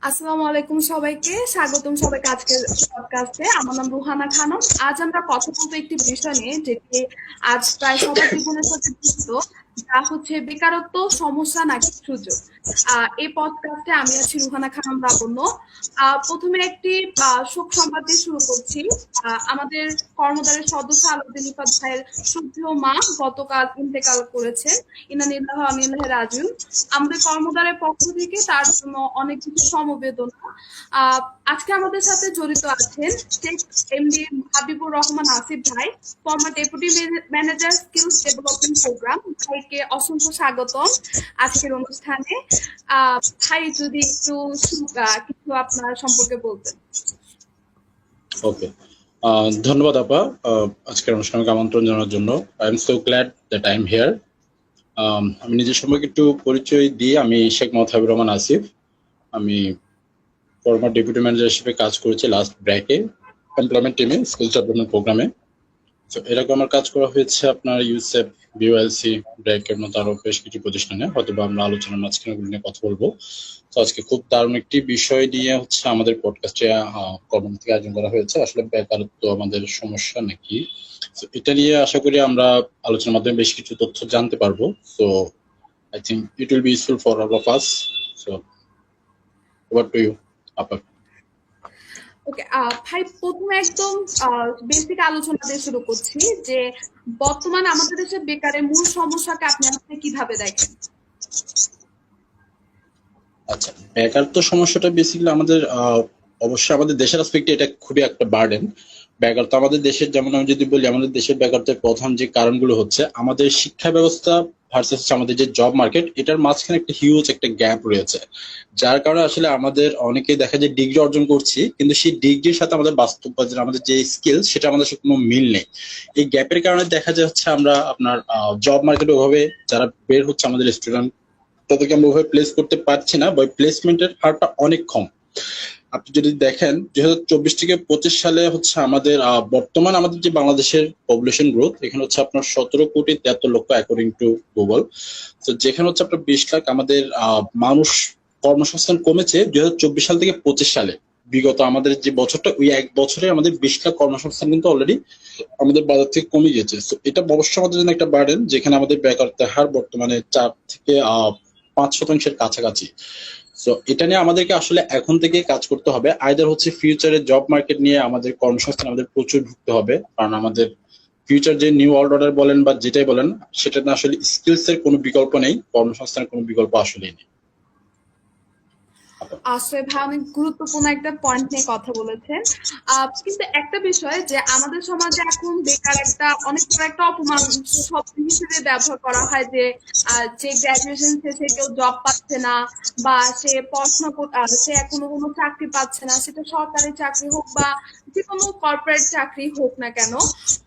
আসসালামু আলাইকুম সবাইকে স্বাগতম সবাইকে আজকের পডকাস্টে। আমার নাম রুহানা খানম। আজ আমরা কথা বলবো একটি বিষয় নিয়ে যেটি আজ প্রায় সবার জীবনের সাথে যুক্ত, যা হচ্ছে বেকারত্ব সমস্যা নাকি সুযোগ। এই পডকাস্টে আমি আছি রুহানা খানম লাবণ্য। প্রথমে একটি শোক সংবাদ দিয়ে শুরু করছি। আমাদের কর্মদলের সদস্য আলাউদ্দিন ইফাত ভাইয়ের শ্রদ্ধেয় মা গতকাল ইন্তেকাল করেছেন। ইন্না লিল্লাহি ওয়া ইন্না ইলাইহি রাজিউন। আমাদের কর্মদলের পক্ষ থেকে তার জন্য অনেক কিছু সমবেদনা। আহ, আজকে আমাদের সাথে জড়িত আছেন শেখ এমডি হাবিবুর রহমান আসিফ ভাই, former deputy manager skills development programme. ভাইকে অসংখ্য স্বাগতম আজকের অনুষ্ঠানে। ভাই যদি একটু কিছু আপনার সম্পর্কে বলতেন। ওকে, ধন্যবাদ আপা আজকের অনুষ্ঠানকে আমন্ত্রণ জানানোর জন্য। I am so glad that I am here. আমি নিজের সম্পর্কে একটু পরিচয় দিই। আমি শেখ মোহাম্মদ হাবিবুর রহমান আসিফ। আমি ফর্মার ডেপুটি ম্যানেজার হিসেবে কাজ করেছি লাস্ট ব্র্যাকে এমপ্লয়মেন্ট টিমে, স্কিলস ডেভেলপমেন্ট প্রোগ্রামে। তো এরকম আমার কাজ করা হয়েছে আপনার ইউসেফ, বিওএলসি, ব্র্যাকের মতো আরো বেশ কিছু প্রতিষ্ঠানে। হয়তো বা আমরা আলোচনার মাঝখানে ওগুলো নিয়ে কথা বলবো। তো আজকে খুব দারুণ একটি বিষয় নিয়ে হচ্ছে আমাদের পডকাস্টে কর্মসূচি আয়োজন করা হয়েছে, আসলে বেকারত্ব আমাদের সমস্যা নাকি। তো এটা নিয়ে আশা করি আমরা আলোচনার মাধ্যমে বেশ কিছু তথ্য জানতে পারবো। So I think it will be useful for all of us. So over to you আপা। ওকে, ভাই প্রথমে একদম বেসিক আলোচনা দিয়ে শুরু করছি যে বর্তমানে আমাদের দেশে বেকারের মূল সমস্যাকে আপনি আসলে কিভাবে দেখেন? আচ্ছা, বেকারত্ব সমস্যাটা বেসিক্যালি আমাদের অবশ্যই আমাদের দেশের অ্যাসপেক্টে এটা খুবই একটা বার্ডেন। বেকারত্ব আমাদের দেশের, যেমন আমি যদি বলি, আমাদের দেশের বেকারত্বের প্রধান যে কারণগুলো হচ্ছে আমাদের শিক্ষা ব্যবস্থা ভার্সেস আমাদের যে জব মার্কেট, এটার মাঝখানে একটা হিউজ একটা গ্যাপ রয়েছে। যার কারণে আসলে আমাদের অনেকেই দেখা যায় ডিগ্রি অর্জন করছি, কিন্তু সেই ডিগ্রির সাথে আমাদের বাস্তব বাজারে আমাদের যে স্কিল, সেটা আমাদের সাথে কোনো মিল নেই। এই গ্যাপের কারণে দেখা যায় হচ্ছে আমরা আপনার জব মার্কেটে ওভাবে যারা বের হচ্ছে আমাদের স্টুডেন্ট, তাদেরকে আমরা ওভাবে প্লেস করতে পারছি না, বা প্লেসমেন্টের হারটা অনেক কম। আপনি যদি দেখেন 2024 থেকে 25 সালে হচ্ছে আমাদের বর্তমান আমাদের যে বাংলাদেশের পপুলেশন গ্রোথ, এখানে হচ্ছে আপনার 17,73,00,000 অ্যাকর্ডিং টু গুগল। তো যেখানে হচ্ছে আপনার 20 লাখ আমাদের মানুষ কর্মসংস্থান কমেছে 2024 সাল থেকে 25 সালে। বিগত আমাদের যে বছরটা, ওই এক বছরে আমাদের 20 লাখ কর্মসংস্থান কিন্তু অলরেডি আমাদের বাজার থেকে কমে গেছে। তো এটা অবশ্যই আমাদের জন্য একটা বার্ডেন, যেখানে আমাদের বেকারত্বের হার বর্তমানে 4 থেকে 5% কাছাকাছি। তো এটা নিয়ে আমাদেরকে আসলে এখন থেকে কাজ করতে হবে। আইদার হচ্ছে ফিউচারে জব মার্কেট নিয়ে আমাদের কর্মসংস্থান আমাদের প্রচুর ঢুকতে হবে, কারণ আমাদের ফিউচার যে নিউ ওয়ার্ল্ড অর্ডার বলেন বা যেটাই বলেন, সেটাতে আসলে স্কিলস এর কোনো বিকল্প নেই, কর্মসংস্থানের কোনো বিকল্প আসলেই নেই। আসলে ভাই অনেক গুরুত্বপূর্ণ একটা পয়েন্ট নিয়ে কথা বলেছেন। কিন্তু একটা বিষয় যে আমাদের সমাজে এখন বেকার একটা অনেক বড় একটা অপমান শব্দ হিসেবে ব্যবহার করা হয় যে যে গ্রাজুয়েশন শেষে কেউ জব পাচ্ছে না, বা সে পড়াশোনা সে এখনো কোনো চাকরি পাচ্ছে না, সেটা সরকারি চাকরি হোক বা যে কোনো কর্পোরেট চাকরি হোক না কেন।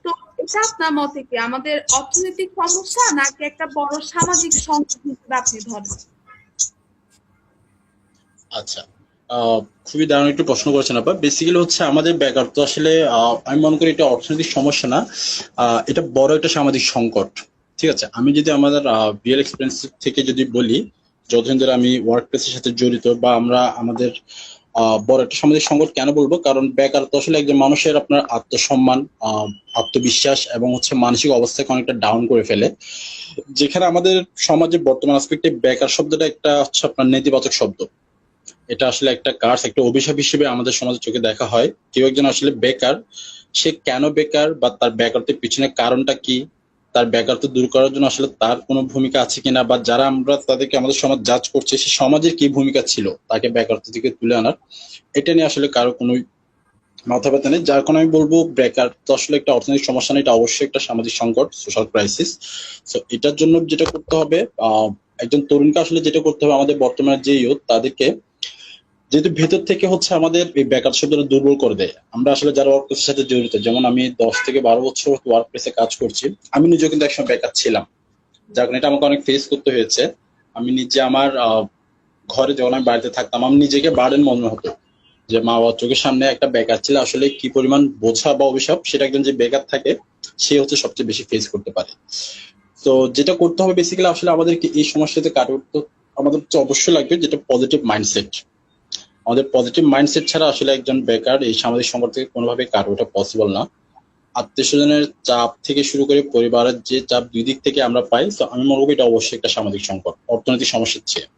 তো এটা আপনার মতে কি আমাদের অর্থনৈতিক সমস্যা নাকি একটা বড় সামাজিক সংকট হিসেবে আপনি ধরেন? আচ্ছা, খুবই দারুণ একটু প্রশ্ন করেছেন আপা। বেসিক্যালি হচ্ছে আমাদের বেকারত্ব আসলে আমি মনে করি এটা অর্থনৈতিক সমস্যা না, এটা বড় একটা সামাজিক সংকট। ঠিক আছে, আমি যদি আমাদের রিয়েল এক্সপিরিয়েন্স থেকে যদি বলি, যতদিন ধরে আমি ওয়ার্ক প্লেসের সাথে জড়িত, বা আমরা আমাদের বড় একটা সামাজিক সংকট কেন বলবো, কারণ বেকারত্ব আসলে একজন মানুষের আপনার আত্মসম্মান, আত্মবিশ্বাস এবং হচ্ছে মানসিক অবস্থাকে অনেকটা ডাউন করে ফেলে। যেখানে আমাদের সমাজে বর্তমান আসপেক্টে বেকার শব্দটা একটা হচ্ছে আপনার নেতিবাচক শব্দ। এটা আসলে একটা কার্স, একটা অভিশাপ হিসেবে আমাদের সমাজের চোখে দেখা হয়। কেউ একজন আসলে বেকার, সে কেন বেকার বা তার বেকারত্বের পিছনে কারণটা কি, তার বেকারত্ব দূর করার জন্য আসলে তার কোনো ভূমিকা আছে কিনা, বা যারা আমরা তাদেরকে আমাদের সমাজ জাজ করছে, সে সমাজের কি ভূমিকা ছিল তাকে বেকারত্ব থেকে তুলে আনার, এটা নিয়ে আসলে কারো কোনো মাথা ব্যথা নেই। যার কারণে আমি বলবো বেকার তো আসলে একটা অর্থনৈতিক সমস্যা না, এটা অবশ্যই একটা সামাজিক সংকট, সোশ্যাল ক্রাইসিস। তো এটার জন্য যেটা করতে হবে, একজন তরুণকে আসলে যেটা করতে হবে, আমাদের বর্তমানে যে ইউথ, তাদেরকে যেহেতু ভেতর থেকে হচ্ছে আমাদের এই বেকার শব্দটা দুর্বল করে দেয়। আমরা আসলে যারা ওয়ার্ক প্লেসের সাথে জড়িত, যেমন আমি 10 থেকে 12 বছর ওয়ার্ক প্লেসে কাজ করছি, আমি নিজেও কিন্তু একসময় বেকার ছিলাম। যার কারণে এটা আমাকে অনেক ফেস করতে হয়েছে। আমি নিজে আমার ঘরে যখন আমি বাড়িতে থাকতাম, আমি নিজেকে বার্ডেন মনে হতো যে মা বাবার চোখের সামনে একটা বেকার ছিল, আসলে কি পরিমাণ বোঝা বা অভিশাপ সেটা একজন যে বেকার থাকে সে হচ্ছে সবচেয়ে বেশি ফেস করতে পারে। তো যেটা করতে হবে বেসিক্যালি, আসলে আমাদেরকে এই সমস্যাতে কাটিয়ে উঠতে আমাদের হচ্ছে অবশ্যই লাগবে যেটা পজিটিভ মাইন্ডসেট। আমাদের পজিটিভ মাইন্ডসেট ছাড়া আসলে একজন বেকার এই সামাজিক সংকট থেকে কোনোভাবে কারো এটা পসিবল না। আত্মীয় স্বজনের চাপ থেকে শুরু করে পরিবারের যে চাপ দুই দিক থেকে আমরা পাই, তো আমি মনে করি এটা অবশ্যই একটা সামাজিক সংকট অর্থনৈতিক সমস্যার চেয়ে।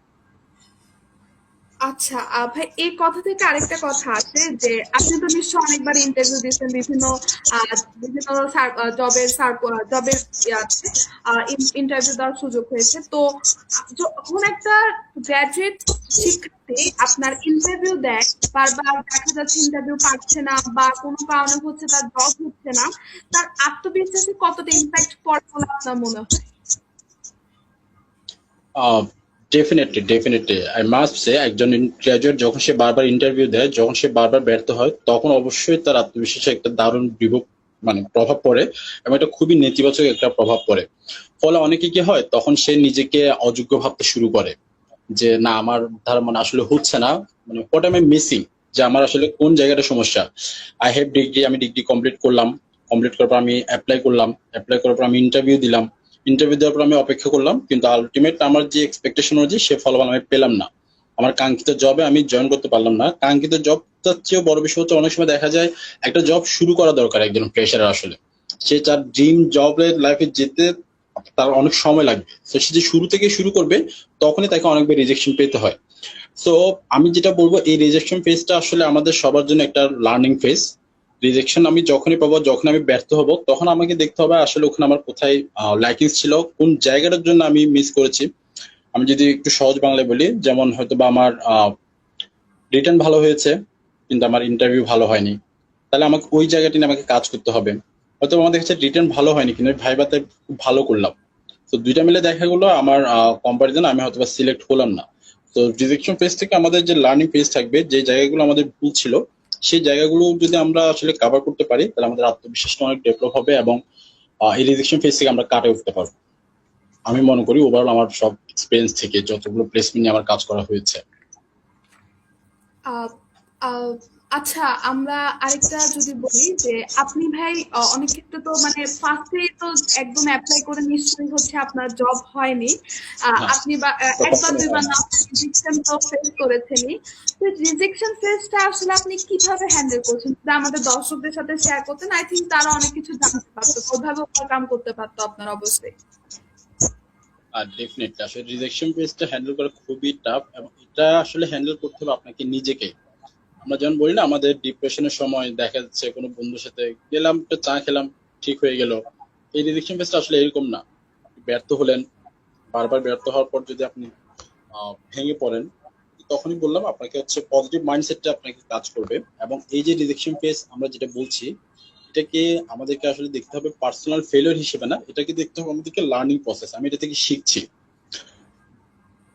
আচ্ছা ভাই, এই কথা থেকে আরেকটা কথা আছে যে আপনি তো নিশ্চয়ই অনেকবার ইন্টারভিউ দিয়েছেন বিভিন্ন আহ, বিভিন্ন জবের জবের ইয়াতে ইন্টারভিউ দেওয়ার সুযোগ হয়েছে। তো যখন একটা গ্র্যাজুয়েট শিক্ষার্থী আপনার ইন্টারভিউ দেয়, বারবার দেখা যাচ্ছে ইন্টারভিউ পাচ্ছে না বা কোনো কারণে হচ্ছে তার জব হচ্ছে না, তার আত্মবিশ্বাসে কতটা ইম্প্যাক্ট পড়ে বলে আপনার মনে হয়? Definitely definitely I must say একজন গ্রাজুয়েট যখন সে বারবার ইন্টারভিউ দেয়, যখন সে বারবার ব্যর্থ হয়, তখন অবশ্যই তার আত্মবিশ্বাসে একটা দারুণ বিভব প্রভাব পড়ে, এবং এটা খুবই নেতিবাচক একটা প্রভাব পড়ে। ফলে অনেকে কি হয়, তখন সে নিজেকে অযোগ্য ভাবতে শুরু করে যে না আমার ধারা মানে আসলে হচ্ছে না, মানে হোয়াট এম আই মিসিং, যে আমার আসলে কোন জায়গাটা সমস্যা। আই হ্যাভ ডিগ্রি, আমি ডিগ্রি কমপ্লিট করলাম, কমপ্লিট করার পর আমি অ্যাপ্লাই করলাম, অ্যাপ্লাই করার পর আমি ইন্টারভিউ দিলাম, ইন্টারভিউ দেওয়ার পর আমি অপেক্ষা করলাম, কিন্তু আলটিমেট আমার যে এক্সপেকটেশন অনুযায়ী সে ফলাফল আমি পেলাম না। আমার কাঙ্ক্ষিত জবে আমি জয়েন করতে পারলাম না। কাঙ্ক্ষিত জবটার চেয়েও বড় বিষয় হচ্ছে অনেক সময় দেখা যায় একটা জব শুরু করা দরকার একজন ফ্রেশারের আসলে। সে তার ড্রিম জবের লাইফে যেতে তার অনেক সময় লাগবে, তো সে যে শুরু থেকে শুরু করবে তখনই তাকে অনেকবার রিজেকশন পেতে হয়। সো আমি যেটা বলবো, এই রিজেকশন ফেজটা আসলে আমাদের সবার জন্য একটা লার্নিং ফেজ। রিজেকশন আমি যখনই পাবো, যখন আমি ব্যর্থ হব, তখন আমাকে দেখতে হবে আসলে ওখানে আমার কোথায় লাইকিংস ছিল, কোন জায়গাটার জন্য আমি মিস করেছি। আমি যদি একটু সহজ বাংলায় বলি, যেমন হয়তো বা আমার রিটার্ন ভালো হয়েছে কিন্তু আমার ইন্টারভিউ ভালো হয়নি, তাহলে আমাকে ওই জায়গাটি নিয়ে আমাকে কাজ করতে হবে। হয়তো আমাদের কাছে রিটার্ন ভালো হয়নি কিন্তু ভাইভাতে খুব ভালো করলাম, তো দুইটা মিলে দেখা গেলো আমার কম্পারিজন আমি হয়তো বা সিলেক্ট হলাম না। তো রিজেকশন ফেজ থেকে আমাদের যে লার্নিং ফেজ থাকবে, যে জায়গাগুলো আমাদের ভুল ছিল, সেই জায়গাগুলো যদি আমরা আসলে কভার করতে পারি, তাহলে আমাদের আত্মবিশ্বাসটা অনেক ডেভেলপ হবে, এবং এই রিজেকশন ফেজ থেকে আমরা কাটে উঠতে পারবো। আমি মনে করি ওভারঅল আমার সব এক্সপিরিয়েন্স থেকে যতগুলো প্লেসমেন্ট নিয়ে আমার কাজ করা হয়েছে। আহ আহ আচ্ছা, আমরা আরেকটা যদি বলি যে আপনি ভাই অনেক ক্ষেত্রে তো মানে ফার্স্টে তো একদম অ্যাপ্লাই করে নিশ্চয়ই হচ্ছে আপনার জব হয়নি। হ্যাঁ, আপনি বা একবার ততক্ষণে দুইবার হয় না। না রিজেকশন তো ফেস করেছেনই। তো রিজেকশন ফেসটা আসলে আপনি কিভাবে হ্যান্ডেল করছেন? যদি আমাদের দর্শকদের সাথে শেয়ার করতেন, আই থিঙ্ক তারা অনেক কিছু জানতে পারতো, ওইভাবে ওভারকাম করতে পারতো আপনার অবশ্যই। আর ডেফিনেটলি আসলে রিজেকশন ফেজটা হ্যান্ডেল করা খুবই টাফ, এবং এটা আসলে হ্যান্ডেল করতে হবে আপনাকে নিজেকে। আমরা যেমন বলি না, আমাদের ডিপ্রেশনের সময় দেখা যাচ্ছে কোনো বন্ধুর সাথে গেলাম, একটা চা খেলাম, ঠিক হয়ে গেল। এই রিজেকশন ফেজটা আসলে এরকম না। আপনি ব্যর্থ হলেন, বারবার ব্যর্থ হওয়ার পর যদি আপনি ভেঙে পড়েন, তখনই বললাম আপনাকে হচ্ছে পজিটিভ মাইন্ডসেটটা আপনাকে কাজ করবে। এবং এই যে রিজেকশন ফেজ আমরা যেটা বলছি, এটাকে আমাদেরকে আসলে দেখতে হবে পার্সোনাল ফেলিওর হিসেবে না, এটাকে দেখতে হবে আমাদেরকে লার্নিং প্রসেস, আমি এটা থেকে শিখছি।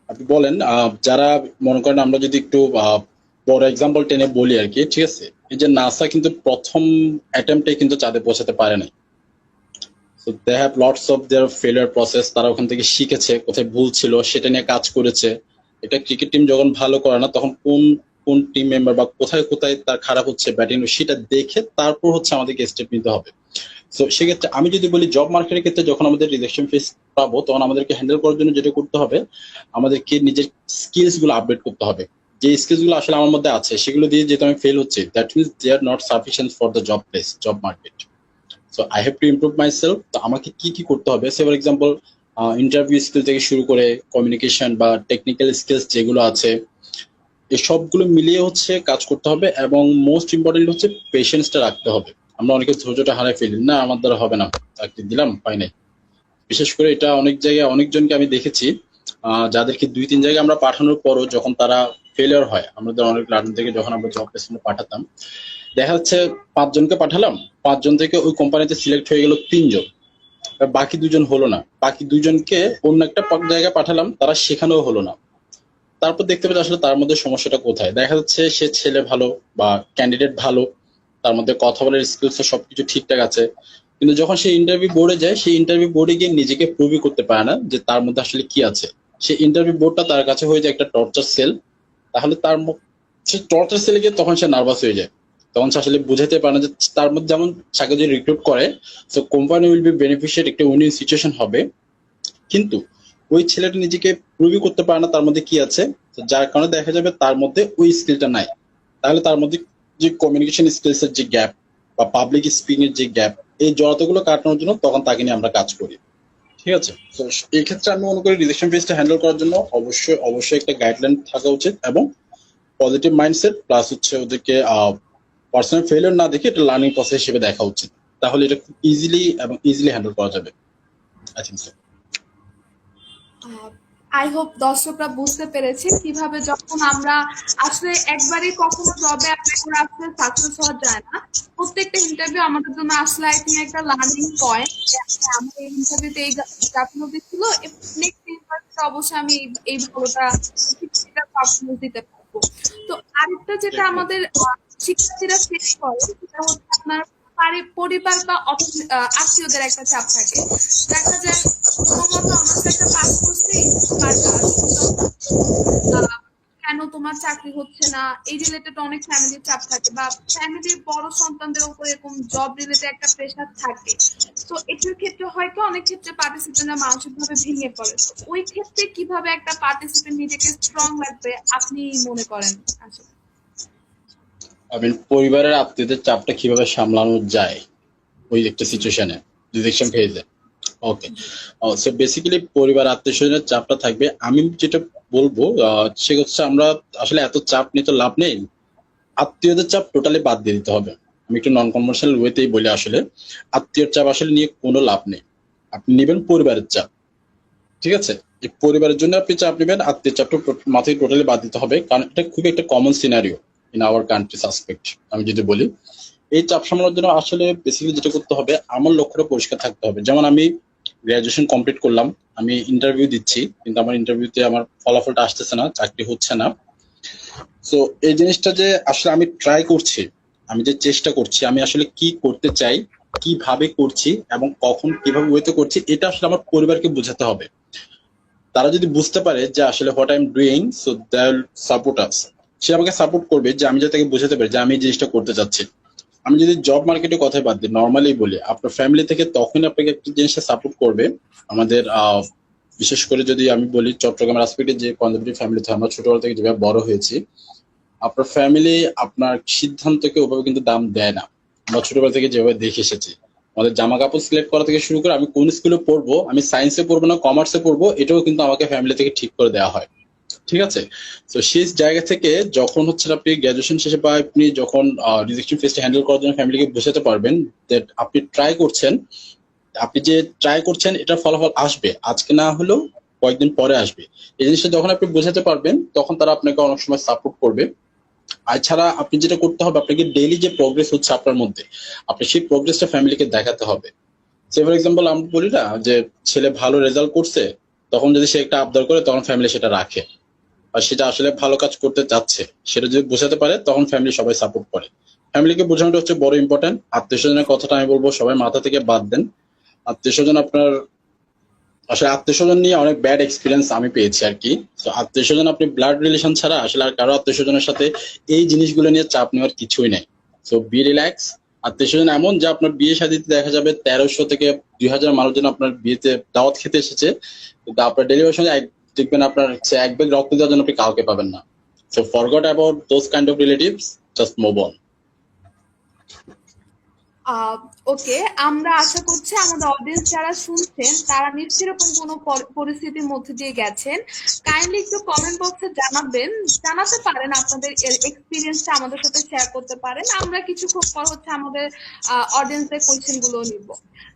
আপনি বলেন যারা মনে করেন, আমরা যদি একটু বড় এক্সাম্পল টেনে বলি আর কি, ঠিক আছে, এই যে নাসা কিন্তু প্রথম অ্যাটেম্পটে কিন্তু চাঁদে পৌঁছাতে পারে নাই। So they have lots of their failure process, তারা ওখান থেকে শিখেছে কোথায় ভুল ছিল, সেটা নিয়ে কাজ করেছে। এটা ক্রিকেট টিম যখন ভালো করে না, তখন কোন কোন টিম মেম্বার বা কোথায় কোথায় তার খারাপ হচ্ছে ব্যাটিং, সেটা দেখে তারপর হচ্ছে আমাদেরকে স্টেপ নিতে হবে। তো সেক্ষেত্রে আমি যদি বলি, জব মার্কেটের ক্ষেত্রে যখন আমাদের রিজেকশন ফেস পাবো, তখন আমাদেরকে হ্যান্ডেল করার জন্য যেটা করতে হবে, আমাদেরকে নিজের স্কিলস গুলো আপডেট করতে হবে। যে স্কিলস গুলো আসলে আমার মধ্যে আছে, সেগুলো দিয়ে যেহেতু আমি ফেল হচ্ছে, that means they are not sufficient for the job place, job market. So I have to improve my self. তো আমাকে কি কি করতে হবে, say for example interview skill থেকে শুরু করে কমিউনিকেশন বা টেকনিক্যাল স্কিলস যেগুলো আছে, এই সবগুলো মিলিয়ে হচ্ছে কাজ করতে হবে, এবং মোস্ট ইম্পর্টেন্ট হচ্ছে পেশেন্সটা রাখতে হবে। আমরা অনেকে ধৈর্যটা হারাই ফেলি, না আমার দ্বারা হবে না, চাকরি দিলাম পাই নাই। বিশেষ করে এটা অনেক জায়গায় অনেকজনকে আমি দেখেছি, যাদেরকে 2-3 জায়গায় আমরা পাঠানোর পরও যখন তারা ফেলিয়ার হয়, আমাদের অনেক লার্নিং থেকে যখন আমরা জব প্লেসমেন্টে পাঠাতাম, দেখা যাচ্ছে 5 জনকে পাঠালাম, 5 জন থেকে ওই কোম্পানিতে সিলেক্ট হয়ে গেল 3 জন, আর বাকি 2 জন হলো না। বাকি 2 জনকে অন্য একটা জায়গায় পাঠালাম, তারা সেখানেও হলো না। তারপর দেখতে পাচ্ছি আসলে তার মধ্যে সমস্যাটা কোথায়। দেখা যাচ্ছে সে ছেলে ভালো বা ক্যান্ডিডেট ভালো, তার মধ্যে কথা বলার স্কিলস সবকিছু ঠিকঠাক আছে, কিন্তু যখন সে ইন্টারভিউ বোর্ডে যায়, সেই ইন্টারভিউ বোর্ডে গিয়ে নিজেকে প্রুভই করতে পারে না যে তার মধ্যে আসলে কি আছে। সেই ইন্টারভিউ বোর্ডটা তার কাছে হয়ে যায় একটা টর্চার সেল। তাহলে সে টর্চার সেলে গিয়ে তখন সে নার্ভাস হয়ে যায়, তখন সে আসলে বুঝাতে পারে না যে তার মধ্যে যেমন তাকে যদি রিক্রুট করে, তো কোম্পানি উইল বি বেনিফিশিয়ারি, একটা উইনিং সিচুয়েশন হবে। কিন্তু ওই ছেলেটা নিজেকে প্রুভই করতে পারে না তার মধ্যে কি আছে, তো যার কারণে দেখা যাবে তার মধ্যে ওই স্কিলটা নাই। তাহলে তার মধ্যে যে কমিউনিকেশন স্কিলস এর যে গ্যাপ বা পাবলিক স্পিকিং এর যে গ্যাপ, এই জড়তাগুলো কাটানোর জন্য তখন তাকে নিয়ে আমরা কাজ করি। ঠিক আছে, তো এই ক্ষেত্রে আমি মনে করি রিজেকশন ফেজটা হ্যান্ডেল করার জন্য অবশ্যই একটা গাইডলাইন থাকা উচিত এবং পজিটিভ মাইন্ডসেট প্লাস হচ্ছে ওদেরকে পার্সোনাল ফেলিওর না দেখে এটা লার্নিং প্রসেস হিসেবে দেখা উচিত। তাহলে এটা খুব ইজিলি হ্যান্ডেল করা যাবে। I think so. I hope দর্শকরা বুঝতে পেরেছে কিভাবে যখন আমরা আসলে একবারই কখনো জবে অ্যাপ্লাই করে আসলে সাকসেস হওয়া যায় না। প্রত্যেকটা ইন্টারভিউ আমাদের জন্য আসলে আই থিঙ্ক একটা লার্নিং পয়েন্ট। আমার এই ইন্টারভিউতে এই গাফিলতি ছিল, নেক্সট ইন্টারভিউতে অবশ্যই আমি এই ভালোটা পারফরমেন্স দিতে পারবো। তো আরেকটা যেটা আমাদের শিক্ষার্থীরা ফেস করে সেটা হচ্ছে আপনার পরিবার বা আত্মীয়দের একটা চাপ থাকে। দেখা যায় কোনোমতে অনার্স একটা পাস করছি, কেন তোমার চাকরি হচ্ছে না, এই রিলেটেড অনেক ফ্যামিলির চাপ থাকে বা ফ্যামিলির বড় সন্তানদের উপর এরকম জব রিলেটেড একটা প্রেশার থাকে। তো এটার ক্ষেত্রে হয়তো অনেক ক্ষেত্রে পার্টিসিপেন্টরা মানসিকভাবে ভেঙে পড়ে। তো ওই ক্ষেত্রে কিভাবে একটা পার্টিসিপেন্ট নিজেকে স্ট্রং রাখবে আপনি মনে করেন? আসলে পরিবারের আত্মীয়দের চাপটা কিভাবে সামলানো যায় ওই একটা সিচুয়েশনে, রিজেকশন ফেজে। ওকে, সো বেসিক্যালি পরিবার আত্মীয় স্বজনের চাপটা থাকবে। আমি যেটা বলবো সে হচ্ছে আমরা আসলে এত চাপ নিয়ে তো লাভ নেই, আত্মীয়দের চাপ টোটালি বাদ দিয়ে দিতে হবে। আমি একটু নন কমার্শিয়াল ওয়েতেই বলি, আসলে আত্মীয়র চাপ আসলে নিয়ে কোনো লাভ নেই। আপনি নেবেন পরিবারের চাপ, ঠিক আছে? এই পরিবারের জন্য আপনি চাপ নেবেন, আত্মীয় চাপটা মাথায় টোটালি বাদ দিতে হবে, কারণ এটা খুবই একটা common scenario in our country suspect. আমি যদি বলি এই চাপ সামলানোর জন্য আসলে বেসিক্যালি যেটা করতে হবে, আমার লক্ষ্যটা পরিষ্কার থাকতে হবে। যেমন আমি গ্রাজুয়েশন কমপ্লিট করলাম, আমি ইন্টারভিউ দিচ্ছি, কিন্তু আমার ইন্টারভিউতে আমার ফলাফলটা আসতেছে না, চাকরি হচ্ছে না। তো এই জিনিসটা যে আসলে আমি ট্রাই করছি, আমি যে চেষ্টা করছি, আমি আসলে কি করতে চাই, কিভাবে করছি এবং কখন কিভাবে ওয়েতে করছি, এটা আসলে আমার পরিবারকে বোঝাতে হবে। তারা যদি বুঝতে পারে যে আসলে what I am doing, so they will support us. সে আমাকে সাপোর্ট করবে যে আমি যাতে বোঝাতে পারি যে আমি এই জিনিসটা করতে চাচ্ছি। আমি যদি জব মার্কেটের কথাই বাদ দিই, নর্মালি বলি, আপনার ফ্যামিলি থেকে তখনই আপনাকে একটা জিনিসটা সাপোর্ট করবে। আমাদের বিশেষ করে যদি আমি বলি চট্টগ্রামের আসপেক্টে যে কনজারভেটিভ ফ্যামিলিতে আমরা ছোটবেলা থেকে যেভাবে বড় হয়েছি, আপনার ফ্যামিলি আপনার সিদ্ধান্তকে ওভাবে কিন্তু দাম দেয় না। আমরা ছোটবেলা থেকে যেভাবে দেখে এসেছি, আমাদের জামা কাপড় সিলেক্ট করা থেকে শুরু করে আমি কোন স্কুলে পড়বো, আমি সায়েন্সে পড়বো না কমার্সে পড়বো, এটাও কিন্তু আমাকে ফ্যামিলি থেকে ঠিক করে দেওয়া হয়। ঠিক আছে, তো সেই জায়গা থেকে যখন হচ্ছে আপনি গ্রাজুয়েশন শেষে বা আপনি যখন রিজেকশন ফেজটা হ্যান্ডেল করার জন্য ফ্যামিলিকে বোঝাতে পারবেন দ্যাট আপনি ট্রাই করছেন, আপনি যে ট্রাই করছেন এটার ফলাফল আসবে, আজকে না হলেও কয়েকদিন পরে আসবে। এই জিনিসটা যখন আপনি বোঝাতে পারবেন তখন তারা আপনাকে অনেক সময় সাপোর্ট করবে। আর ছাড়া আপনি যেটা করতে হবে, আপনাকে ডেইলি যে প্রোগ্রেস হচ্ছে আপনার মধ্যে, আপনি সেই প্রোগ্রেসটা ফ্যামিলিকে দেখাতে হবে। সে ফর এক্সাম্পল আমরা বলি না যে ছেলে ভালো রেজাল্ট করছে, তখন যদি সে একটা আবদার করে তখন ফ্যামিলি সেটা রাখে, আর সেটা আসলে ভালো কাজ করতে চাচ্ছে সেটা যদি বোঝাতে পারে তখন ফ্যামিলি সবাই সাপোর্ট করে। ফ্যামিলিকে বোঝানোটা হচ্ছে বড় ইম্পর্টেন্ট। আত্মীয় স্বজনের কথাটা আমি বলবো সবাই মাথা থেকে বাদ দেন। আত্মীয় স্বজন আপনার আসলে আত্মীয় স্বজন নিয়ে অনেক ব্যাড এক্সপিরিয়েন্স আমি পেয়েছি আর কি। তো আত্মীয় স্বজন আপনি ব্লাড রিলেশন ছাড়া আসলে আর কারো আত্মীয় স্বজনের সাথে এই জিনিসগুলো নিয়ে চাপ নেওয়ার কিছুই নাই। So be relax. আত্মীয় স্বজন এমন যে আপনার বিয়ে শাদীতে দেখা যাবে 1300 থেকে 2000 মানুষজন আপনার বিয়েতে দাওয়াত খেতে এসেছে, কিন্তু আপনার ডেলিভারির সঙ্গে দেখবেন আপনার এক ব্যাগ রক্ত দেওয়ার জন্য আপনি কাউকে পাবেন না। So forgot about those kind of relatives, just move on. Okay, আমরা আশা করছি আমাদের অডিয়েন্স যারা শুনছেন তারা নিশ্চয়ই এরকম কোনো পরিস্থিতির মধ্যে দিয়ে গেছেন। কাইন্ডলি একটু কমেন্ট বক্সে জানাতে পারেন আপনাদের এক্সপিরিয়েন্সটা আমাদের সাথে শেয়ার করতে পারেন। আমরা কিছুক্ষণ পর হচ্ছে আমাদের অডিয়েন্সের কোয়েশ্চেন গুলো নিব।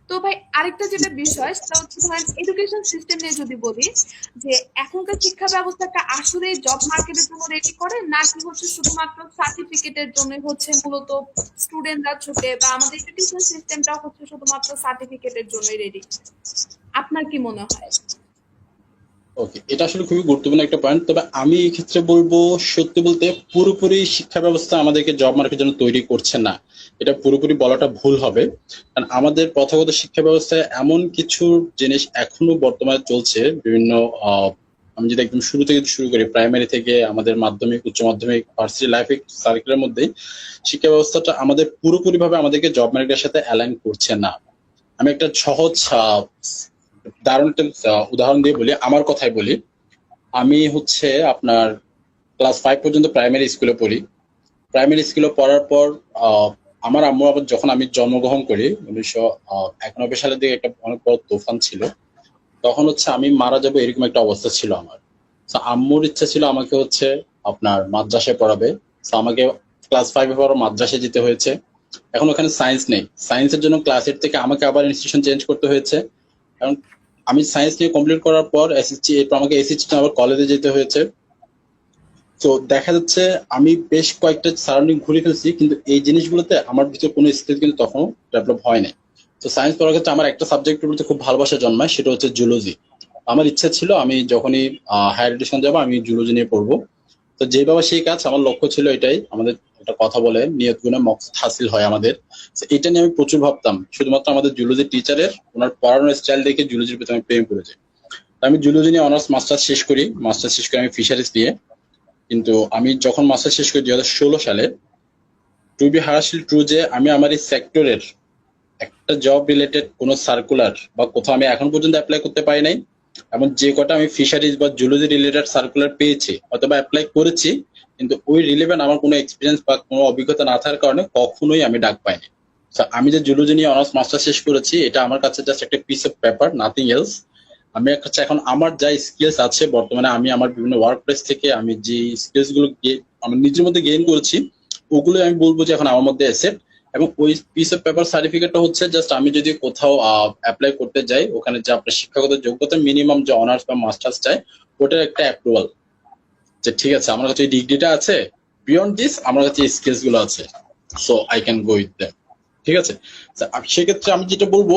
তো ভাই আরেকটা যেটা বিষয় সেটা হচ্ছে ধরেন এডুকেশন সিস্টেম নিয়ে যদি বলি, যে এখনকার শিক্ষা ব্যবস্থাটা আসলে জব মার্কেটের জন্য রেডি করে নাকি হচ্ছে শুধুমাত্র সার্টিফিকেটের জন্য হচ্ছে মূলত স্টুডেন্টরা ছুটে, বা আমাদের এডুকেশন সিস্টেমটা হচ্ছে শুধুমাত্র সার্টিফিকেটের জন্যই রেডি? আপনার কি মনে হয়? ওকে, এটা আসলে খুবই গুরুত্বপূর্ণ একটা পয়েন্ট। তবে আমি এই ক্ষেত্রে বলবো, সত্যি বলতে পুরোপুরি শিক্ষা ব্যবস্থা আমাদেরকে জব মার্কেটের জন্য তৈরি করছে না, এটা পুরোপুরি বলাটা ভুল হবে। কারণ আমাদের প্রথাগত শিক্ষা ব্যবস্থায় এমন কিছু জিনিস এখনো বর্তমানে চলছে বিভিন্ন আমি যদি একদম শুরু থেকে শুরু করি, প্রাইমারি থেকে আমাদের মাধ্যমিক, উচ্চ মাধ্যমিক, ভার্সিটি লাইফ সার্কেলের মধ্যে শিক্ষা ব্যবস্থাটা আমাদের পুরোপুরি ভাবে আমাদেরকে জব মার্কেটের সাথে অ্যালাইন করছে না। আমি একটা সহজ দারুণ একটা উদাহরণ দিয়ে বলি, আমার কথাই বলি। আমি হচ্ছে আপনার ক্লাস 5 পর্যন্ত প্রাইমারি স্কুলে পড়ি। প্রাইমারি স্কুলে পড়ার পর আহ, আমার আম্মু আবার যখন আমি জন্মগ্রহণ করি 1991 সালের দিকে একটা অনেক বড় তুফান ছিল, তখন হচ্ছে আমি মারা যাবো এরকম একটা অবস্থা ছিল আমার। তো আম্মুর ইচ্ছা ছিল আমাকে হচ্ছে আপনার মাদ্রাসায় পড়াবে। তো আমাকে ক্লাস 5 এ পর মাদ্রাসায় যেতে হয়েছে। এখন ওখানে সায়েন্স নেই, সায়েন্সের জন্য ক্লাস 8 থেকে আমাকে আবার ইনস্টিটিউশন চেঞ্জ করতে হয়েছে। কারণ আমি সায়েন্স নিয়ে কমপ্লিট করার পর এসএসসি, এরপর আমাকে এসএসসি আবার কলেজে যেতে হয়েছে। তো দেখা যাচ্ছে আমি বেশ কয়েকটা সারাউন্ডিং ঘুরে ফেলছি, কিন্তু এই জিনিসগুলোতে আমার ভিতরে কোনো স্কিল কিন্তু তখন ডেভেলপ হয় নাই। তো সায়েন্স পড়ার ক্ষেত্রে আমার একটা সাবজেক্টের প্রতি খুব ভালোবাসা জন্মায়, সেটা হচ্ছে জুলজি। আমার ইচ্ছা ছিল আমি যখনই হায়ার এডুকেশন যাবো আমি জুলজি নিয়ে পড়বো। তো যে বাবা সেই কাজ, আমার লক্ষ্য ছিল এটাই। আমাদের একটা কথা বলে নিয়ত গুণে মকসদ হাসিল হয় আমাদের। তো এটা নিয়ে আমি প্রচুর ভাবতাম, শুধুমাত্র আমাদের জুলজি টিচারের ওনার পড়ানোর স্টাইল দেখে জুলজির প্রতি আমি প্রেম করে যাই। তো আমি জুলজি নিয়ে অনার্স মাস্টার্স শেষ করি, মাস্টার্স শেষ করে আমি ফিশারিজ নিয়ে। কিন্তু আমি যখন মাস্টার শেষ করি 2016 সালে, টু বি হার্শলি ট্রু যে আমি আমার এই সেক্টরের একটা জব রিলেটেড কোনো সার্কুলার বা কোথাও আমি এখন পর্যন্ত অ্যাপ্লাই করতে পারি নাই। এবং যে কটা আমি ফিশারিজ বা জুলজি রিলেটেড সার্কুলার পেয়েছি অথবা অ্যাপ্লাই করেছি, কিন্তু ওই রিলেভেন্ট আমার কোনো এক্সপিরিয়েন্স বা কোনো অভিজ্ঞতা না থাকার কারণে কখনোই আমি ডাক পাইনি। So, আমি যে জুলজি নিয়ে অনার্স মাস্টার শেষ করেছি এটা আমার কাছে জাস্ট একটা piece of paper, nothing else. আমি হচ্ছে এখন আমার যা স্কিলস আছে বর্তমানে, আমি আমার বিভিন্ন ওয়ার্ক প্লেস থেকে আমি যে স্কিলস গুলো আমি নিজের মধ্যে গেইন করেছি, ওগুলো আমি বলবো যে এখন আমার মধ্যে এসেট। এবং ওই পিস অফ পেপার সার্টিফিকেটটা হচ্ছে জাস্ট আমি যদি কোথাও অ্যাপ্লাই করতে যাই, ওখানে যে আপনার শিক্ষাগত যোগ্যতা মিনিমাম যে অনার্স বা মাস্টার্স চাই, ওটার একটা অ্যাপ্রুভাল যে ঠিক আছে আমার কাছে এই ডিগ্রিটা আছে, বিয়ন্ড দিস আমার কাছে স্কিলস গুলো আছে, so I can go with them. ঠিক আছে। তো সেক্ষেত্রে আমি যেটা বলবো,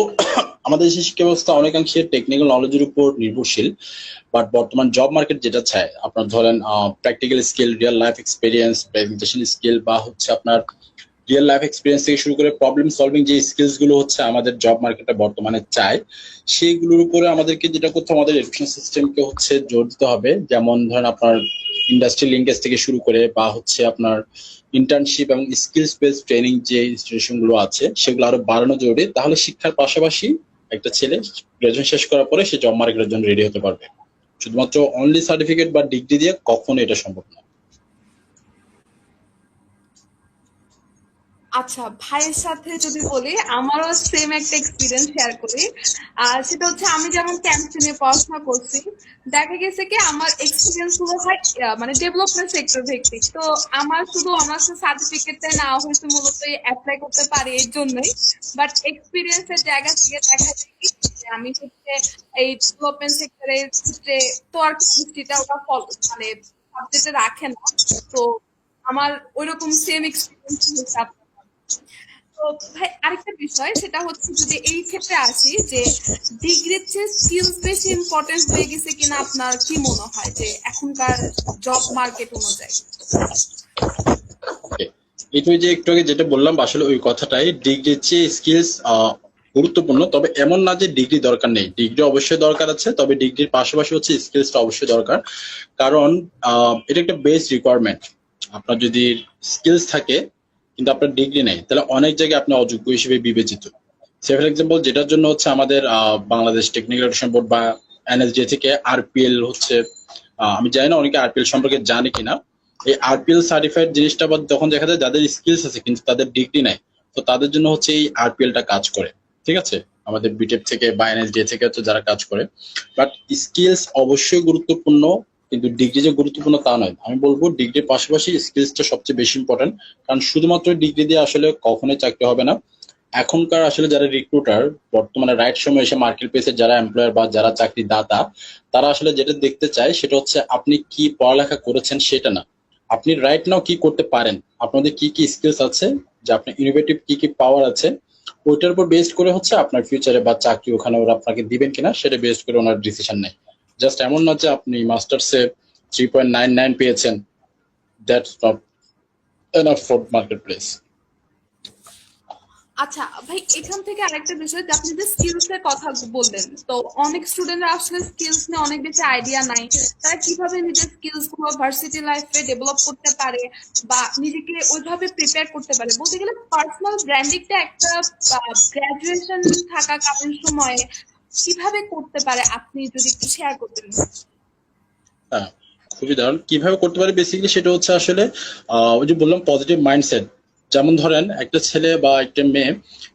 আমাদের দেশের শিক্ষা ব্যবস্থা অনেকাংশে টেকনিক্যাল নলেজের উপর নির্ভরশীল। বাট বর্তমান জব মার্কেট যেটা চায়, আপনার ধরেন practical skill, real life experience, presentation skill, বা হচ্ছে আপনার রিয়েল লাইফ এক্সপিরিয়েন্স থেকে শুরু করে প্রবলেম সলভিং যে স্কিলস গুলো হচ্ছে আমাদের জব মার্কেটে বর্তমানে চায়, সেইগুলোর উপরে আমাদেরকে যেটা করতে হবে, আমাদের এডুকেশন সিস্টেমকে হচ্ছে জোর দিতে হবে। যেমন ধরেন আপনার ইন্ডাস্ট্রি লিঙ্কেজ থেকে শুরু করে বা হচ্ছে আপনার ইন্টার্নশিপ এবং স্কিলস বেসড ট্রেনিং যে ইনস্টিটিউশন গুলো আছে সেগুলো আরো বাড়ানো জরুরি। তাহলে শিক্ষার পাশাপাশি একটা ছেলে গ্রাজুয়েশন শেষ করার পরে সে জব মার্কেটের জন্য রেডি হতে পারবে। শুধুমাত্র অনলি সার্টিফিকেট বা ডিগ্রি দিয়ে কখনো এটা সম্ভব না। আচ্ছা, ভাইয়ের সাথে যদি বলি, আমারও সেম একটা এক্সপিরিয়েন্স শেয়ার করি। সেটা হচ্ছে আমি যেমন ক্যাম্পাসে পড়াশোনা করছি, দেখা গেছে কি আমার এক্সপিরিয়েন্স গুলো হয় মানে ডেভেলপমেন্ট সেক্টর ভিত্তিক। তো আমার শুধু অনার্স সার্টিফিকেটটা নেওয়া হয়েছে মূলত অ্যাপ্লাই করতে পারি এর জন্যই। বাট এক্সপিরিয়েন্সের জায়গা থেকে দেখা যায় কি যে আমি হচ্ছে এই ডেভেলপমেন্ট সেক্টরের ক্ষেত্রে তো আর কেমিস্ট্রিটা ওটা মানে সাবজেক্টে রাখে না। তো আমার ওইরকম সেম এক্সপিরিয়েন্স হয়েছে আপনার। তো ভাই আরেকটা বিষয়, সেটা হচ্ছে যদি এই ক্ষেত্রে আসি যে ডিগ্রির চেয়ে স্কিলস বেশি ইম্পর্টেন্স হয়ে গেছে কিনা, আপনার কি মনে হয় যে এখনকার জব মার্কেট অনুযায়ী? ওকে, এটা যে একটু আগে যেটা বললাম আসলে ওই কথাটাই, ডিগ্রির চেয়ে স্কিলস গুরুত্বপূর্ণ। তবে এমন না যে ডিগ্রি দরকার নেই, ডিগ্রি অবশ্যই দরকার আছে, তবে ডিগ্রির পাশাপাশি হচ্ছে স্কিলসটা অবশ্যই দরকার। কারণ এটা একটা বেস রিকোয়ারমেন্ট। আপনার যদি স্কিলস থাকে কিন্তু আপনার ডিগ্রি নেই, তাহলে অনেক জায়গায় আপনি অযোগ্য হিসেবে বিবেচিত। সে ফর এক্সাম্পল, যেটার জন্য হচ্ছে আমাদের বাংলাদেশ টেকনিক্যাল এডুকেশন বোর্ড বা এনএসডিএ থেকে আরপিএল হচ্ছে, আমি জানি না অনেকে আরপিএল সম্পর্কে জানে কিনা। এই আরপিএল সার্টিফাইড জিনিসটা আবার তখন দেখা যায় যাদের স্কিলস আছে কিন্তু তাদের ডিগ্রি নাই, তো তাদের জন্য হচ্ছে এই আরপিএল টা কাজ করে। ঠিক আছে, আমাদের বিটেক থেকে বা এনএসডিএ থেকে হচ্ছে যারা কাজ করে। বাট স্কিলস অবশ্যই গুরুত্বপূর্ণ, কিন্তু ডিগ্রি যে গুরুত্বপূর্ণ তা নয়। আমি বলবো ডিগ্রির পাশাপাশি স্কিলসটা সবচেয়ে বেশি ইম্পর্টেন্ট। কারণ শুধুমাত্র ডিগ্রি দিয়ে আসলে কখনোই চাকরি হবে না। এখনকার আসলে যারা রিক্রুটার, বর্তমানে রাইট সময় এসে মার্কেট প্লেসে যারা এমপ্লয়ার বা যারা চাকরি দাতা, তারা আসলে যেটা দেখতে চায় সেটা হচ্ছে আপনি কি পড়ালেখা করেছেন সেটা না, আপনি রাইট নাও কি করতে পারেন, আপনাদের কি কি স্কিলস আছে, যে আপনার ইনোভেটিভ কি কি পাওয়ার আছে, ওইটার উপর বেসড করে হচ্ছে আপনার ফিউচারে বা চাকরি ওখানে ওরা আপনাকে দিবেন কিনা সেটা বেসড করে ওনার ডিসিশন নেয়। জাস্ট এমন না যে আপনি মাস্টার্সে 3.99 পেয়েছেন, that's not enough for market place. আচ্ছা ভাই, এখান থেকে আরেকটা বিষয়, যে আপনি যে স্কিলস এর কথা বললেন, তো অনেক স্টুডেন্টরা আসলে স্কিলস নিয়ে অনেক বেশি আইডিয়া নাই। তারা কিভাবে নিজের স্কিলস গুলো ভার্সিটি লাইফে ডেভেলপ করতে পারে বা নিজেকে ওইভাবে প্রিপেয়ার করতে পারে? বলতে গেলে পার্সোনাল ব্র্যান্ডিংটা একটা গ্রাজুয়েশন থাকাকালীন সময়ে কিভাবে করতে পারে, আপনি যদি একটু শেয়ার করতেন। হ্যাঁ, খুবই দারুণ। কিভাবে করতে পারে বেসিক্যালি সেটা হচ্ছে আসলে ওই যে বললাম পজিটিভ মাইন্ডসেট। যেমন ধরেন একটা ছেলে বা একটা মেয়ে,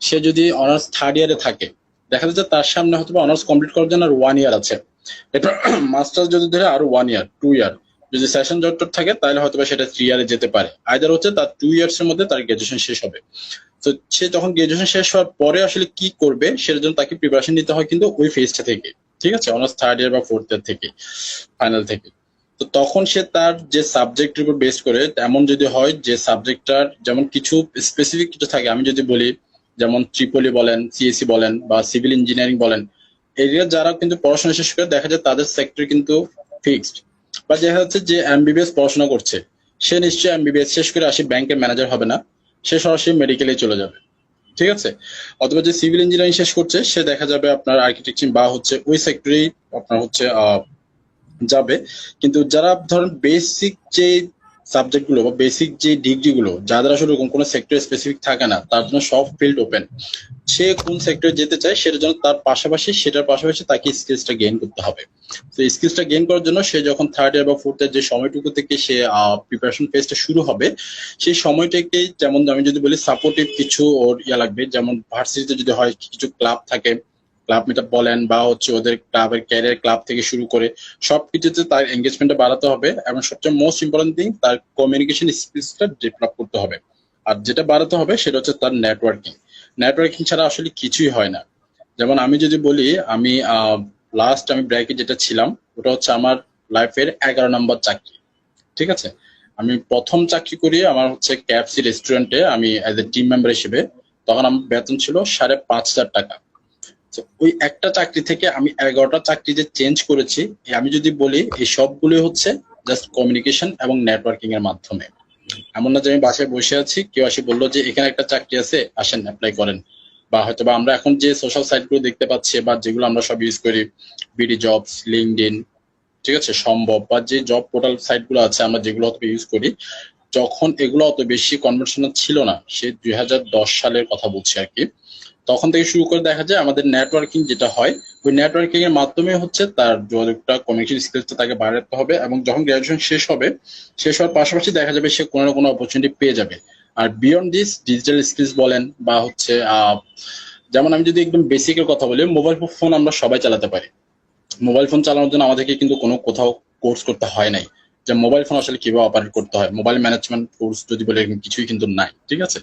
সে যদি অনার্স থার্ড ইয়ারে থাকে, দেখা যাচ্ছে তার সামনে হয়তো অনার্স কমপ্লিট করার জন্য আর 1 ইয়ার আছে। এটা মাস্টার্স যদি ধরে আরো 1 ইয়ার, 2 ইয়ার, যদি সেশন জট থাকে তাহলে হয়তো সেটা 3 ইয়ারে যেতে পারে। আইদার হচ্ছে তার 2 ইয়ার্স এর মধ্যে তার গ্রাজুয়েশন শেষ হবে। তো সে যখন গ্রাজুয়েশন শেষ হওয়ার পরে আসলে কি করবে সেটার জন্য তাকে প্রিপারেশন নিতে হয় কিন্তু ওই ফেজটা থেকে, ঠিক আছে, অনার্স থার্ড ইয়ার বা ফোর্থ ইয়ার থেকে, ফাইনাল থেকে। তো তখন সে তার যে সাবজেক্টের উপর বেস করে, এমন যদি হয় যে সাবজেক্টটার যেমন কিছু স্পেসিফিক কিছু থাকে, আমি যদি বলি যেমন ট্রিপলি বলেন, সিএসসি বলেন বা সিভিল ইঞ্জিনিয়ারিং বলেন, এরিয়া যারা কিন্তু পড়াশোনা শেষ করে দেখা যায় তাদের সেক্টর কিন্তু ফিক্সড। বা দেখা যাচ্ছে যে এমবিবিএস পড়াশোনা করছে, সে নিশ্চয়ই এমবিবিএস শেষ করে আসি ব্যাংকের ম্যানেজার হবে না, সে সরাসরি মেডিকেলে চলে যাবে, ঠিক আছে। অথবা যে সিভিল ইঞ্জিনিয়ারিং শেষ করছে সে দেখা যাবে আপনার আর্কিটেকচার বা হচ্ছে ওই সেক্টরেই আপনার হচ্ছে যাবে। কিন্তু যারা ধরেন বেসিক যে সাবজেক্ট গুলো বা বেসিক যে ডিগ্রি গুলো, যাদের আসলে ওরকম কোনো সেক্টর স্পেসিফিক থাকে না, তার জন্য সব ফিল্ড ওপেন। সে কোন সেক্টরে যেতে চায় সেটার জন্য সেটার পাশাপাশি তাকে স্কিলসটা গেইন করতে হবে। তো স্কিলসটা গেইন করার জন্য সে যখন থার্ড ইয়ার বা ফোর্থ ইয়ার যে সময়টুকু থেকে সে প্রিপারেশন ফেজটা শুরু হবে, সেই সময়টাকে যেমন আমি যদি বলি সাপোর্টিভ কিছু ওর ইয়া লাগবে। যেমন ভার্সিটিতে যদি হয় কিছু ক্লাব থাকে, ক্লাব মিটআপ বলেন বা হচ্ছে ওদের ক্লাবের ক্যারিয়ার ক্লাব থেকে শুরু করে সবকিছুতে তার এঙ্গেজমেন্টটা বাড়াতে হবে। এবং সবচেয়ে মোস্ট ইম্পর্টেন্ট থিং, তার কমিউনিকেশন স্কিলসটা ডেভেলপ করতে হবে। আর যেটা বাড়াতে হবে সেটা হচ্ছে তার নেটওয়ার্কিং। নেটওয়ার্কিং ছাড়া আসলে কিছুই হয় না। যেমন আমি যদি বলি, আমি লাস্ট আমি ব্র্যাকে যেটা ছিলাম ওটা হচ্ছে আমার লাইফের 11 নম্বর চাকরি, ঠিক আছে। আমি প্রথম চাকরি করি আমার হচ্ছে ক্যাফসি রেস্টুরেন্টে, আমি অ্যাজ এ টিম মেম্বার হিসেবে। তখন আমার বেতন ছিল 5,500 টাকা। তো ওই একটা চাকরি থেকে আমি 11টা চাকরি যে চেঞ্জ করেছি, আমি যদি বলি এই সবগুলোই হচ্ছে জাস্ট কমিউনিকেশন এবং নেটওয়ার্কিং এর মাধ্যমে। এমন না যে আমি বাসায় বসে আছি, কেউ এসে বললো যে এখানে একটা চাকরি আছে, আসেন অ্যাপ্লাই করেন। বা হয়তো বা আমরা এখন যে সোশ্যাল সাইট গুলো দেখতে পাচ্ছি বা যেগুলো আমরা সব ইউজ করি, বিডি জবস, লিঙ্কডইন, ঠিক আছে, সম্ভব বা যে জব পোর্টাল সাইট গুলো আছে আমরা যেগুলো অত ইউজ করি, যখন এগুলো অত বেশি কনভার্সেশনাল ছিল না, সে 2010 সালের কথা বলছি আর কি, তখন থেকে শুরু করে দেখা যায় আমাদের নেটওয়ার্কিং যেটা হয়, ওই নেটওয়ার্কিং এর মাধ্যমে হচ্ছে তার যোগাযোগটা, কমিউনিকেশন স্কিলসটা তাকে বাড়াতে হবে। এবং যখন গ্রাজুয়েশন শেষ হবে, শেষ হওয়ার পাশাপাশি দেখা যাবে সে কোনো না কোনো অপরচুনিটি পেয়ে যাবে। আর বিয়ন্ড দিস ডিজিটাল স্কিলস বলেন বা হচ্ছে যেমন আমি যদি একদম বেসিকের কথা বলি, মোবাইল ফোন আমরা সবাই চালাতে পারি। মোবাইল ফোন চালানোর জন্য আমাদেরকে কিন্তু কোনো কোথাও কোর্স করতে হয় নাই যে মোবাইল ফোন আসলে কিভাবে অপারেট করতে হয়, মোবাইল ম্যানেজমেন্ট কোর্স যদি বলে এরকম কিছুই কিন্তু নাই, ঠিক আছে।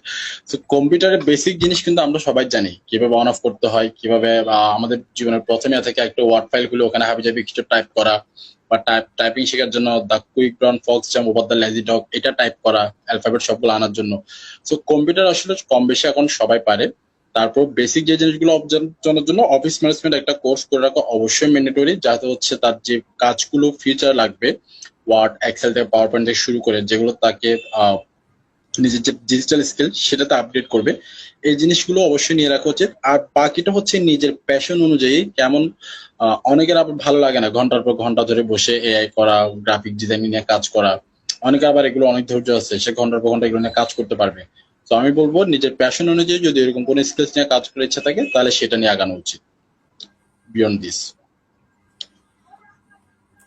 তো কম্পিউটারের বেসিক জিনিস কিন্তু আমরা সবাই জানি, কিভাবে অন অফ করতে হয়, কিভাবে আমাদের জীবনের প্রথমে থেকে একটা ওয়ার্ড ফাইল গুলো ওখানে হাবি জাবি কিছু টাইপ করা, বা টাইপিং শেখার জন্য the quick brown Fox jump over the lazy dog এটা টাইপ করা, অ্যালফাবেট সবগুলো আনার জন্য। তো কম্পিউটার আসলে কম বেশি এখন সবাই পারে। তারপর বেসিক যে জিনিসগুলো জানার জন্য অফিস ম্যানেজমেন্ট একটা কোর্স করে রাখা অবশ্যই ম্যান্ডেটরি, যাতে হচ্ছে তার যে কাজগুলো ফিউচার লাগবে, ওয়ার্ড, এক্সেল থেকে পাওয়ার পয়েন্ট থেকে শুরু করে যেগুলো তাকে নিজের যে ডিজিটাল স্কিল সেটাতে আপডেট করবে, এই জিনিসগুলো অবশ্যই নিয়ে রাখা উচিত। আর বাকিটা হচ্ছে নিজের প্যাশন অনুযায়ী কেমন। অনেকের আবার ভালো লাগে না ঘন্টার পর ঘন্টা ধরে বসে এআই করা, গ্রাফিক ডিজাইনিং নিয়ে কাজ করা। অনেকে আবার এগুলো অনেক ধৈর্য আছে, সে ঘন্টার পর ঘন্টা এগুলো নিয়ে কাজ করতে পারবে। তো আমি বলবো নিজের প্যাশন অনুযায়ী যদি এরকম কোনো স্কিলস নিয়ে কাজ করার ইচ্ছা থাকে তাহলে সেটা নিয়ে আগানো উচিত, বিয়ন্ড দিস।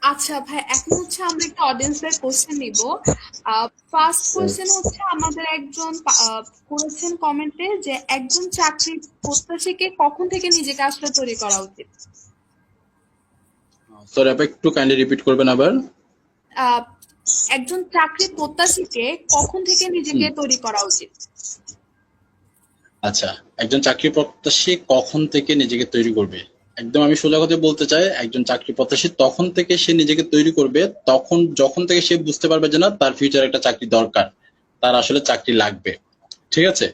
আচ্ছা ভাই, এখন হচ্ছে আমরা একটা অডিয়েন্সের কোশ্চেন নিব। ফার্স্ট কোশ্চেন হচ্ছে আমাদের একজন করেছেন কমেন্টে যে একজন চাকরি প্রত্যাশীকে কখন থেকে নিজেকে আসলে তৈরি করা উচিত। সরি আপা, একটু কাইন্ডলি রিপিট করবেন আবার। আহ, একজন চাকরি প্রত্যাশীকে কখন থেকে নিজেকে তৈরি করা উচিত। আচ্ছা, একজন চাকরি প্রত্যাশী কখন থেকে নিজেকে তৈরি করবে? একদম আমি সোজা কথা বলতে চাই, একজন চাকরি প্রত্যাশী তখন থেকে সে নিজেকে তৈরি করবে যখন থেকে সে বুঝতে পারবে যে না তার ফিউচার একটা চাকরি দরকার, তার আসলে চাকরি লাগবে, ঠিক আছে।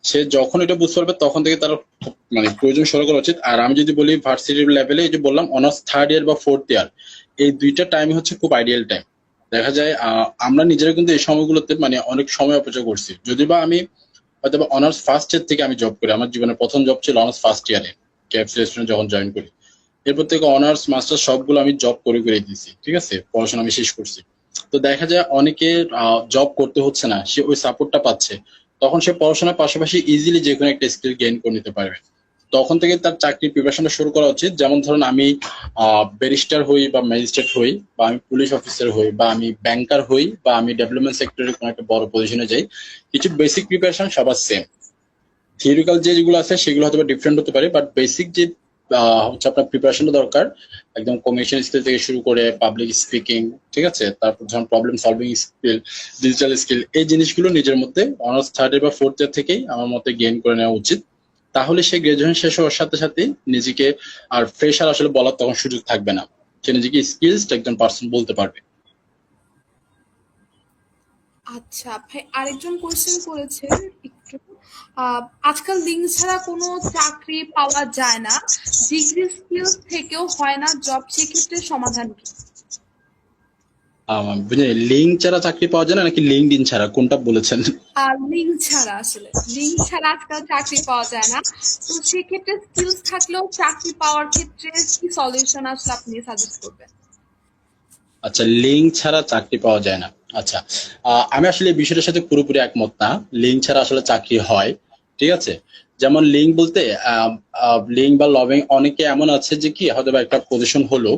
সে যখন এটা বুঝতে পারবে তখন থেকে তার মানে প্রয়োজন শুরু করা উচিত। আর আমি যদি বলি ভার্সিটি লেভেলে, এই যে বললাম অনার্স থার্ড ইয়ার বা ফোর্থ ইয়ার, এই দুইটা টাইম হচ্ছে খুব আইডিয়াল টাইম। দেখা যায় আমরা নিজেরা কিন্তু এই সময়গুলোতে মানে অনেক সময় অপচয় করছি। যদি বা আমি হয়তো অনার্স ফার্স্ট ইয়ার থেকে আমি জব করি, আমার জীবনের প্রথম জব ছিল অনার্স ফার্স্ট ইয়ারে কেএফসি রেস্টুরেন্ট যখন জয়েন করি। এরপর থেকে অনার্স মাস্টার সবগুলো আমি জব করে করে দিয়েছি, ঠিক আছে, পড়াশোনা আমি শেষ করছি। তো দেখা যায় অনেকে জব করতে হচ্ছে না, সে ওই সাপোর্টটা পাচ্ছে, তখন সে পড়াশোনার পাশাপাশি ইজিলি যে কোনো একটা স্কিল গেইন করে নিতে পারবে। তখন থেকে তার চাকরির প্রিপারেশনটা শুরু করা উচিত। যেমন ধরুন আমি ব্যারিস্টার হই বা ম্যাজিস্ট্রেট হই বা আমি পুলিশ অফিসার হই বা আমি ব্যাংকার হই বা আমি ডেভেলপমেন্ট সেক্টরে কোনো একটা বড় পজিশনে যাই, কিছু বেসিক প্রিপারেশন সবার সেম। থিওরিক্যাল যেগুলো আছে সেগুলো হয়তো ডিফারেন্ট হতে পারে, বাট বেসিক যে হচ্ছে আপনার প্রিপারেশনটা দরকার, একদম কমিউনিকেশন স্কিল থেকে শুরু করে পাবলিক স্পিকিং, ঠিক আছে, তারপর ধরুন problem solving skill, digital skill, এই জিনিসগুলো নিজের মধ্যে অনার্স থার্ড ইয়ার বা ফোর্থ ইয়ার থেকেই আমার মতে গেইন করে নেওয়া উচিত। তাহলে সে গ্রাজুয়েশন শেষ হওয়ার সাথে সাথে নিজেকে আর ফ্রেশার আসলে বলার তখন সুযোগ থাকবে না, সে নিজেকে স্কিলস একজন পার্সন বলতে পারবে। আচ্ছা ভাই, আরেকজন কোয়েশ্চেন করেছেন একটু, আজকাল লিঙ্ক ছাড়া কোনো চাকরি পাওয়া যায় না, ডিগ্রি স্কিলস থেকেও হয় না জব, সেক্ষেত্রে সমাধান কি? বুঝলি, লিঙ্ক ছাড়া চাকরি পাওয়া যায় না নাকি লিঙ্কডইন ছাড়া, কোনটা বলেছেন? লিঙ্ক ছাড়া, আসলে লিঙ্ক ছাড়া আজকাল চাকরি পাওয়া যায় না, তো সেক্ষেত্রে স্কিলস থাকলেও চাকরি পাওয়ার ক্ষেত্রে কি সলিউশন আসলে আপনি সাজেস্ট করবেন? আচ্ছা, লিঙ্ক ছাড়া চাকরি পাওয়া যায় না। আচ্ছা, আমি আসলে এই বিষয়টার সাথে পুরোপুরি একমত না। লিঙ্ক ছাড়া আসলে চাকরি হয়, ঠিক আছে। যেমন লিঙ্ক বলতে লিঙ্ক বা লবিং, অনেকে এমন আছে যে কি হয়তো বা একটা পজিশন হলো,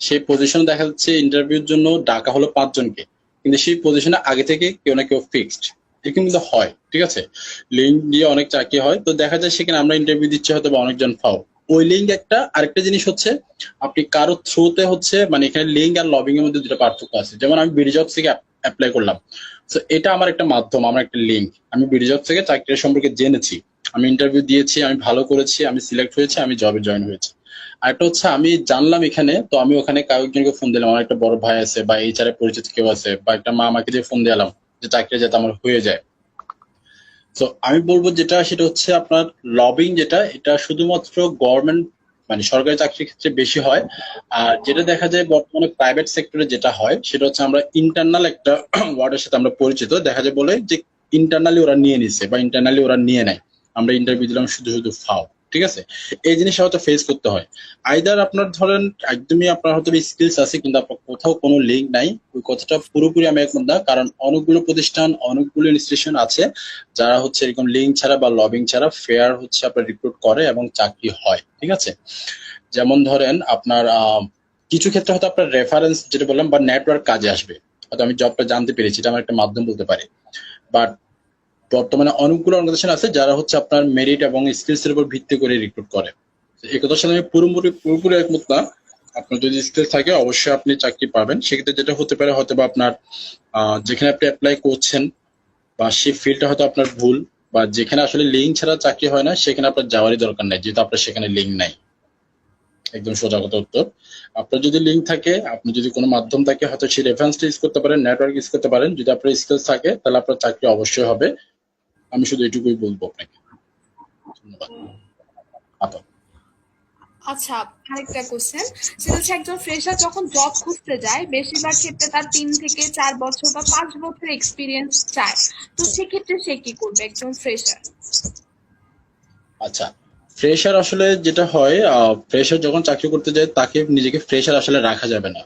সেই পজিশন দেখা যাচ্ছে ইন্টারভিউর জন্য ডাকা হলো 5 জনকে, কিন্তু সেই পজিশনে আগে থেকে কেউ না কেউ ফিক্সড, এরকম কিন্তু হয়, ঠিক আছে। লিঙ্ক দিয়ে অনেক চাকরি হয়, তো দেখা যায় সেখানে আমরা ইন্টারভিউ দিচ্ছি হয়তো বা অনেকজন ফাও, ওই লিঙ্ক একটা। আরেকটা জিনিস হচ্ছে আপনি কারো থ্রুতে হচ্ছে, মানে এখানে লিঙ্ক আর লবিং এর মধ্যে দুটো পার্থক্য আছে। যেমন আমি বিডি জব থেকে অ্যাপ্লাই করলাম, তো এটা আমার একটা মাধ্যম, আমার একটা লিঙ্ক। আমি বিডি জব থেকে চাকরির সম্পর্কে জেনেছি, আমি ইন্টারভিউ দিয়েছি, আমি ভালো করেছি, আমি সিলেক্ট হয়েছি, আমি জবে জয়েন হয়েছি। আরেকটা হচ্ছে আমি জানলাম এখানে, তো আমি ওখানে কয়েকজনকে ফোন দিলাম, আমার একটা বড় ভাই আছে বা এইচআর এর পরিচিত কেউ আছে বা একটা মা আমাকে দিয়ে ফোন দিলাম যে চাকরি যাতে আমার হয়ে যায়। তো আমি বলবো যেটা, সেটা হচ্ছে আপনার লবিং, যেটা এটা শুধুমাত্র গভর্নমেন্ট মানে সরকারি চাকরির ক্ষেত্রে বেশি হয়। আর যেটা দেখা যায় বর্তমানে প্রাইভেট সেক্টরে যেটা হয় সেটা হচ্ছে আমরা ইন্টারনাল একটা ওয়ার্ডের সাথে আমরা পরিচিত, দেখা যায় বলে যে ইন্টারনালি ওরা নিয়ে নিছে বা ইন্টারনালি ওরা নিয়ে নেয়, আমরা ইন্টারভিউ দিলাম শুধু শুধু ফাও, ঠিক আছে। এই জিনিসটা হয়তো ফেস করতে হয়। আইদার আপনার ধরেন একদমই আপনার হয়তো স্কিলস আছে কিন্তু আপনার কোথাও কোনো লিঙ্ক নাই, ওই কথাটা পুরোপুরি আমি একমত না, কারণ অনেকগুলো প্রতিষ্ঠান, অনেকগুলো ইনস্টিটিউশন আছে যারা হচ্ছে এরকম লিঙ্ক ছাড়া বা লবিং ছাড়া ফেয়ার হচ্ছে আপনার রিক্রুট করে এবং চাকরি হয়, ঠিক আছে। যেমন ধরেন আপনার কিছু ক্ষেত্রে হয়তো আপনার রেফারেন্স যেটা বললাম বা নেটওয়ার্ক কাজে আসবে, হয়তো আমি জবটা জানতে পেরেছি, এটা আমার একটা মাধ্যম বলতে পারি। বাট বর্তমানে অনেকগুলো অর্গানাইজেশন আছে যারা হচ্ছে আপনার মেরিট এবং স্কিলস এর উপর ভিত্তি করে রিক্রুট করে। তো এই কথার সাথে আমি পুরোপুরি পুরোপুরি একমত না। আপনার যদি স্কিল থাকে অবশ্যই আপনি চাকরি পাবেন। সেক্ষেত্রে যেটা হতে পারে হয়তো বা আপনার যেখানে আপনি অ্যাপ্লাই করছেন বা সেই ফিল্ডটা হয়তো আপনার ভুল, বা যেখানে আসলে লিঙ্ক ছাড়া চাকরি হয় না সেখানে আপনার যাওয়ারই দরকার নাই, যেহেতু আপনার সেখানে লিঙ্ক নাই। একদম সোজা কথা উত্তর। আপনার যদি লিঙ্ক থাকে, আপনি যদি কোনো মাধ্যম থাকে, হয়তো সেই রেফারেন্সটা ইউজ করতে পারেন, নেটওয়ার্ক ইউজ করতে পারেন, যদি আপনার স্কিলস থাকে তাহলে আপনার চাকরি অবশ্যই হবে। আমি শুধু এটুকুই বলবো আপনাকে। ধন্যবাদ আপা। আচ্ছা, আরেকটা কোশ্চেন, সেটা হচ্ছে একজন ফ্রেশার যখন জব খুঁজতে যায় বেশিরভাগ ক্ষেত্রে তার 3 থেকে 4 বছর বা 5 বছর এক্সপিরিয়েন্স চায়, তো সেক্ষেত্রে সে কি করবে একজন ফ্রেশার? আচ্ছা, ফ্রেশার আসলে যেটা হয়, ফ্রেশার যখন চাকরি করতে যায় তাকে নিজেকে ফ্রেশার আসলে রাখা যাবে না।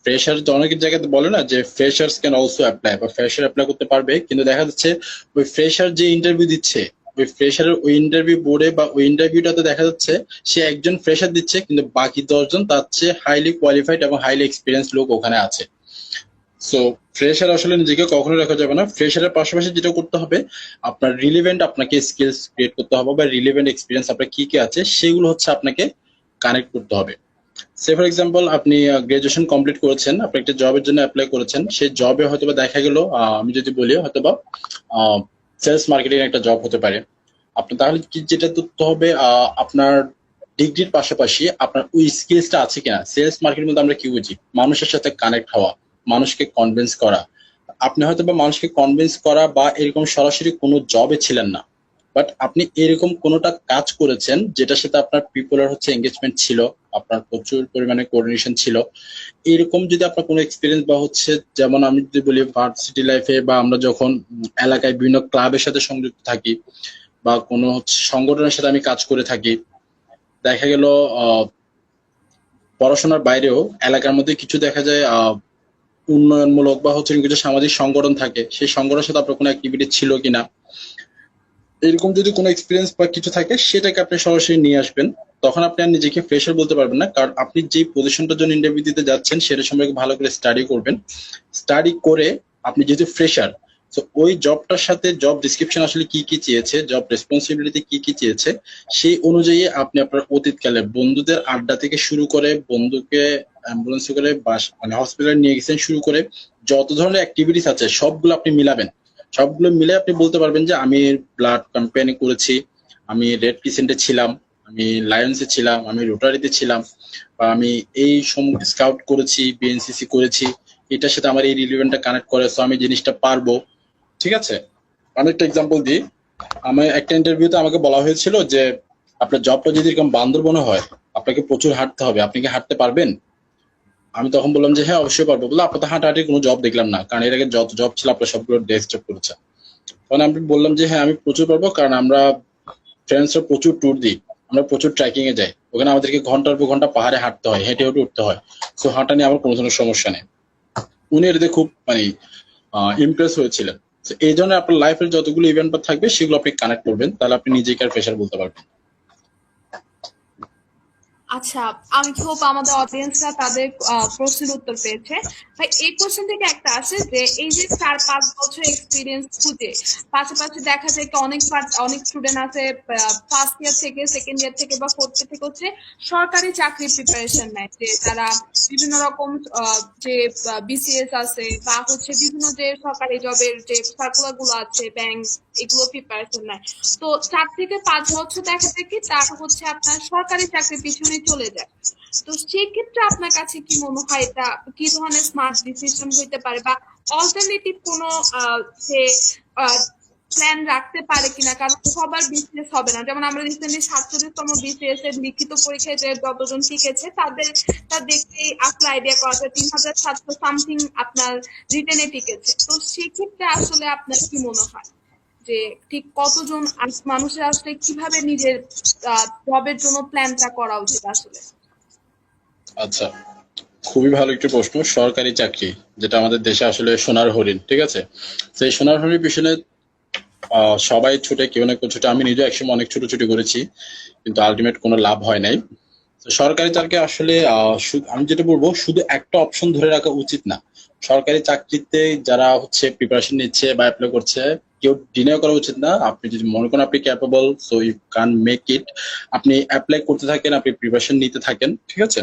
ফ্রেশার অনেকের জায়গাতে বলে না যে ফ্রেশার্স ক্যান অলসো অ্যাপ্লাই, বা ফ্রেশার অ্যাপ্লাই করতে পারবে, কিন্তু দেখা যাচ্ছে ওই ফ্রেশার যে ইন্টারভিউ দিচ্ছে, ওই ফ্রেশারের ওই ইন্টারভিউ বোর্ডে বা ওই ইন্টারভিউটাতে দেখা যাচ্ছে সে একজন ফ্রেশার দিচ্ছে, কিন্তু বাকি 10 জন তার চেয়ে হাইলি কোয়ালিফাইড এবং হাইলি এক্সপিরিয়েন্স লোক ওখানে আছে। সো ফ্রেশার আসলে নিজেকে কখনো রাখা যাবে না। ফ্রেশারের পাশাপাশি যেটা করতে হবে, আপনার রিলেভেন্ট আপনাকে স্কিলস ক্রিয়েট করতে হবে বা রিলেভেন্ট এক্সপিরিয়েন্স আপনার কি কি আছে সেগুলো হচ্ছে আপনাকে কানেক্ট করতে হবে। সে ফর এক্সাম্পল আপনি গ্রাজুয়েশন কমপ্লিট করেছেন, আপনি একটা জবের জন্য অ্যাপ্লাই করেছেন, সেই জবে হয়তোবা দেখা গেল, আমি যদি বলি হয়তোবা সেলস মার্কেটিং একটা জব হতে পারে। আপনি তাহলে কি যেটা করতে হবে, আপনার ডিগ্রির পাশাপাশি আপনার ওই স্কিলসটা আছে কিনা। সেলস মার্কেটিং মধ্যে আমরা কি বুঝি, মানুষের সাথে কানেক্ট হওয়া, মানুষকে কনভিন্স করা। আপনি হয়তো বা মানুষকে কনভিন্স করা বা এরকম সরাসরি কোনো জবে ছিলেন না, বাট আপনি এরকম কোনোটা কাজ করেছেন যেটার সাথে আপনার পিপলের হচ্ছে এঙ্গেজমেন্ট ছিল, আপনার প্রচুর পরিমাণে কোঅর্ডিনেশন ছিল। এরকম যদি আপনার কোনো এক্সপিরিয়েন্স বা হচ্ছে, যেমন আমি যদি বলি ভার্সিটি লাইফে বা আমরা যখন এলাকায় বিভিন্ন ক্লাবের সাথে সংযুক্ত থাকি বা কোনো হচ্ছে সংগঠনের সাথে আমি কাজ করে থাকি, দেখা গেল পড়াশোনার বাইরেও এলাকার মধ্যে কিছু দেখা যায় উন্নয়নমূলক বা হচ্ছে কিছু সামাজিক সংগঠন থাকে, সেই সংগঠনের সাথে আপনার কোনো অ্যাক্টিভিটি ছিল কিনা। এরকম যদি কোনো এক্সপিরিয়েন্স বা কিছু থাকে সেটাকে আপনি সরাসরি নিয়ে আসবেন। তখন আপনি আর নিজেকে ফ্রেশার বলতে পারবেন না, কারণ আপনি যে পজিশনটার জন্য ইন্টারভিউ দিতে যাচ্ছেন সেটা সম্পর্কে ভালো করে স্টাডি করবেন। স্টাডি করে আপনি যেহেতু ফ্রেশার, তো ওই জবটার সাথে জব ডিসক্রিপশন আসলে কি কি চেয়েছে, জব রেসপন্সিবিলিটি কি কি চেয়েছে, সেই অনুযায়ী আপনি আপনার অতীতকালে বন্ধুদের আড্ডা থেকে শুরু করে, বন্ধুকে অ্যাম্বুলেন্সে করে বাস মানে হসপিটালে নিয়ে গেছেন শুরু করে, যত ধরনের অ্যাক্টিভিটিস আছে সবগুলো আপনি মিলাবেন। সবগুলো মিলে আপনি বলতে পারবেন যে আমি ব্লাড ক্যাম্পেইন করেছি, আমি রেড ক্রিসেন্টে ছিলাম, আমি লায়ন্সে ছিলাম, আমি রোটারিতে ছিলাম, বা আমি এই স্কাউট করেছি, বিএনসিসি করেছি, এটার সাথে আমার এই রিলিভেন্টটা কানেক্ট করে, সো আমি জিনিসটা পারবো। ঠিক আছে, আমি একটা এক্সাম্পল দিই। আমি একটা ইন্টারভিউতে আমাকে বলা হয়েছিল যে আপনার জবটা যদি এরকম বান্দরবনে হয়, আপনাকে প্রচুর হাঁটতে হবে, আপনি কি হাঁটতে পারবেন? আমি তখন বললাম যে হ্যাঁ অবশ্যই পারবো। বলে আপনার তো হাঁটাহাঁটির কোনো জব দেখলাম না, কারণ এর আগে যত জব ছিল আপনার সবগুলো ডেস্ক জব করেছে। তখন আমি বললাম যে হ্যাঁ আমি প্রচুর পারবো, কারণ আমরা ফ্রেন্ডসরা প্রচুর ট্যুর দিই, আমরা প্রচুর ট্রেকিং এ যাই, ওখানে আমাদেরকে ঘন্টার পর ঘন্টা পাহাড়ে হাঁটতে হয়, হেঁটে হেঁটে উঠতে হয়। তো হাঁটা নিয়ে আমার কোনো ধরনের সমস্যা নেই। উনি এটাতে খুব মানে ইমপ্রেস হয়েছিলেন। তো এই জন্য আপনার লাইফের যতগুলো ইভেন্ট থাকবে সেগুলো আপনি কানেক্ট করবেন, তাহলে আপনি নিজেকে আর প্রেশার বলতে পারবেন। আচ্ছা, আমি হোপ আমাদের অডিয়েন্সরা তাদের প্রশ্নের উত্তর পেয়েছে। ভাই, এই কোশ্চেন থেকে একটা আসে যে এই যে 4-5 বছর এক্সপিরিয়েন্স খুঁজে পাশাপাশি দেখা যায় কি অনেক স্টুডেন্ট আছে ফার্স্ট ইয়ার থেকে, সেকেন্ড ইয়ার থেকে বা ফোর্থ ইয়ার থেকে হচ্ছে সরকারি চাকরির প্রিপারেশন নেয়, যে তারা বিভিন্ন রকম যে বিসিএস আছে বা হচ্ছে বিভিন্ন যে সরকারি জবের যে সার্কুলার গুলো আছে, ব্যাংক, এগুলো প্রিপারেশন নেয়। তো 4 থেকে 5 বছর দেখা যায় কি তার হচ্ছে আপনার সরকারি চাকরির পিছনে চলে যায়। তো সেক্ষেত্রে আপনার কাছে কি মনে হয় এটা কি ধরনের স্মার্ট ডিসিশন হইতে পারে, বা অল্টারনেটিভ কোনো যে প্ল্যান রাখতে পারে কিনা? কারণ সবার বিসিএস হবে না। যেমন আমরা রিসেন্টলি 47তম বিসিএস এর লিখিত পরীক্ষায় যে যতজন টিকেছে তা দেখতেই আসলে আইডিয়া করা যায় 3700 সামথিং আপনার রিটেনে টিকেছে। তো সেক্ষেত্রে আসলে আপনার কি মনে হয় যে ঠিক কতজন মানুষের আসলে কিভাবে নিজের জবের জন্য প্ল্যানটা করা উচিত আসলে? আচ্ছা, খুবই ভালো একটি প্রশ্ন। সরকারি চাকরি, যেটা আমাদের দেশে আসলে সোনার হরিণ, ঠিক আছে, সেই সোনার হরিণের পিছনে সবাই ছুটে, কেউ না কেউ ছুটে। আমি নিজে একসময় অনেক ছুটোছুটি করেছি, কিন্তু আলটিমেট কোনো লাভ হয় নাই। তো সরকারি চাকরি আসলে আমি যেটা বলবো, শুধু একটা অপশন ধরে রাখা উচিত না। সরকারি চাকরিতে যারা হচ্ছে প্রিপারেশন নিচ্ছে বা অ্যাপ্লাই করছে, কেউ ডিনাই করা উচিত না। আপনি যদি মনে করেন আপনি capable, so you can make it, আপনি অ্যাপ্লাই করতে থাকেন, আপনি প্রিপারেশন নিতে থাকেন। ঠিক আছে,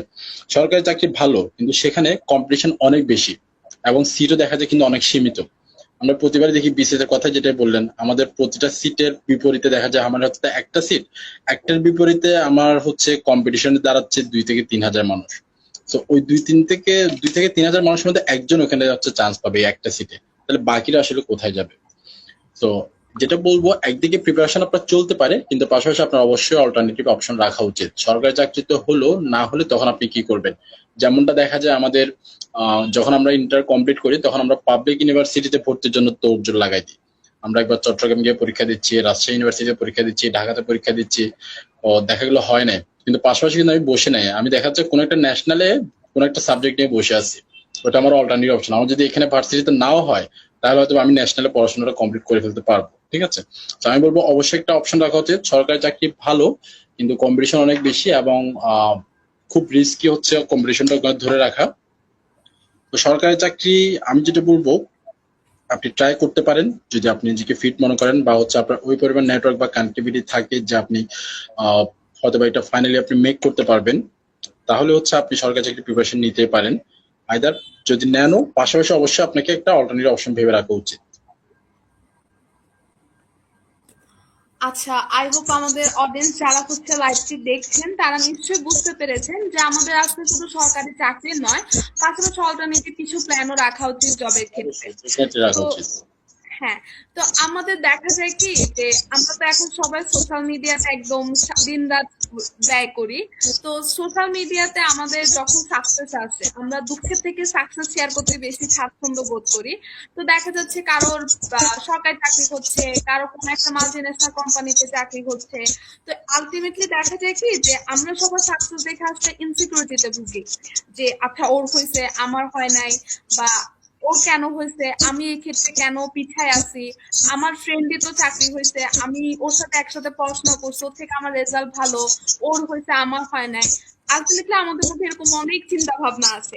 সরকারি চাকরি ভালো, কিন্তু সেখানে কম্পিটিশন অনেক বেশি এবং সিটও দেখা যায় কিন্তু অনেক সীমিত। আমরা প্রতিবারই দেখি বিসিএস এর কথা যেটা বললেন, আমাদের প্রতিটা সিটের বিপরীতে দেখা যায় আমার হচ্ছে একটা সিট, একটার বিপরীতে আমার হচ্ছে কম্পিটিশনে দাঁড়াচ্ছে 2 থেকে 3 হাজার মানুষ। তো ওই 2 থেকে 3 হাজার মানুষের মধ্যে একজন ওখানে হচ্ছে চান্স পাবে এই একটা সিটে, তাহলে বাকিরা আসলে কোথায় যাবে? তো যেটা বলবো, একদিকে প্রিপারেশন আপনার চলতে পারে, কিন্তু পাশাপাশি আপনার অবশ্যই অল্টারনেটিভ অপশন রাখা উচিত। সরকারি চাকরিতে হলো না হলে তখন আপনি কি করবেন? যেমনটা দেখা যায় আমাদের যখন আমরা ইন্টার কমপ্লিট করি তখন আমরা পাবলিক ইউনিভার্সিটিতে ভর্তির জন্য তোড়জোড় লাগাই দিই। আমরা একবার চট্টগ্রাম গিয়ে পরীক্ষা দিচ্ছি, রাজশাহী ইউনিভার্সিটিতে পরীক্ষা দিচ্ছি, ঢাকাতে পরীক্ষা দিচ্ছি, ও দেখা গেলো হয় নাই। কিন্তু পাশাপাশি কিন্তু আমি বসে নাই, আমি দেখা যাচ্ছে কোনো একটা ন্যাশনালে কোনো একটা সাবজেক্ট নিয়ে বসে আছি, ওটা আমার অল্টারনেটিভ অপশন। আমার যদি এখানে ভার্সিটিতে নাও হয়, তাহলে হয়তো আমি ন্যাশনালে পড়াশোনাটা কমপ্লিট করে ফেলতে পারবো। ঠিক আছে, তো আমি বলবো অবশ্যই একটা অপশন রাখা উচিত। সরকারি চাকরি ভালো, কিন্তু কম্পিটিশন অনেক বেশি এবং খুব রিস্কি হচ্ছে কম্পিটিশনটা ধরে রাখা। তো সরকারি চাকরি আমি যেটা বলবো, আপনি ট্রাই করতে পারেন যদি আপনি নিজেকে ফিট মনে করেন, বা হচ্ছে আপনার ওই পরিমাণ নেটওয়ার্ক বা কানেক্টিভিটি থাকে যে আপনি হয়তো বা এটা ফাইনালি আপনি মেক করতে পারবেন, তাহলে হচ্ছে আপনি সরকারি চাকরি প্রিপারেশন নিতে পারেন। আইদার যদি নেনও, পাশাপাশি অবশ্যই আপনাকে একটা অল্টারনেটিভ অপশন ভেবে রাখা উচিত। আচ্ছা, আই হোপ আমাদের অডিয়েন্স যারা হচ্ছে লাইভটি দেখছেন তারা নিশ্চয়ই বুঝতে পেরেছেন যে আমাদের আসলে শুধু সরকারি চাকরি নয়, পাশাপাশি অল্টারনেটিভ কিছু প্ল্যানও রাখা উচিত জবের ক্ষেত্রে। অবশ্যই ডেফিনেটলি রাখা তো উচিত। হ্যাঁ, তো আমাদের দেখা যায় কি যে আমরা তো এখন সবাই সোশ্যাল মিডিয়াতে একদম দিনরাত ব্যয় করি। তো সোশ্যাল মিডিয়াতে আমাদের যখন সাকসেস আসে আমরা দুঃখের থেকে সাকসেস শেয়ার করতে বেশি স্বাচ্ছন্দ্য বোধ করি। তো দেখা যাচ্ছে কারোর সরকারি চাকরি হচ্ছে, কারো কোনো একটা মাল্টিন্যাশনাল কোম্পানিতে চাকরি হচ্ছে। তো আলটিমেটলি দেখা যায় কি যে আমরা সবার সাকসেস দেখে আসলে ইনসিকিউরিটিতে ভুগি, যে আচ্ছা ওর হয়েছে আমার হয় নাই, বা ওর কেন হয়েছে, আমি এই ক্ষেত্রে কেন পিছায় আছি, আমার ফ্রেন্ডই তো চাকরি হয়েছে, আমি ওর সাথে একসাথে পড়াশোনা করছি, ওর থেকে আমার রেজাল্ট ভালো, ওর হয়েছে আমার হয় নাই। আলটিমেটলি আমাদের মধ্যে এরকম অনেক চিন্তা ভাবনা আছে।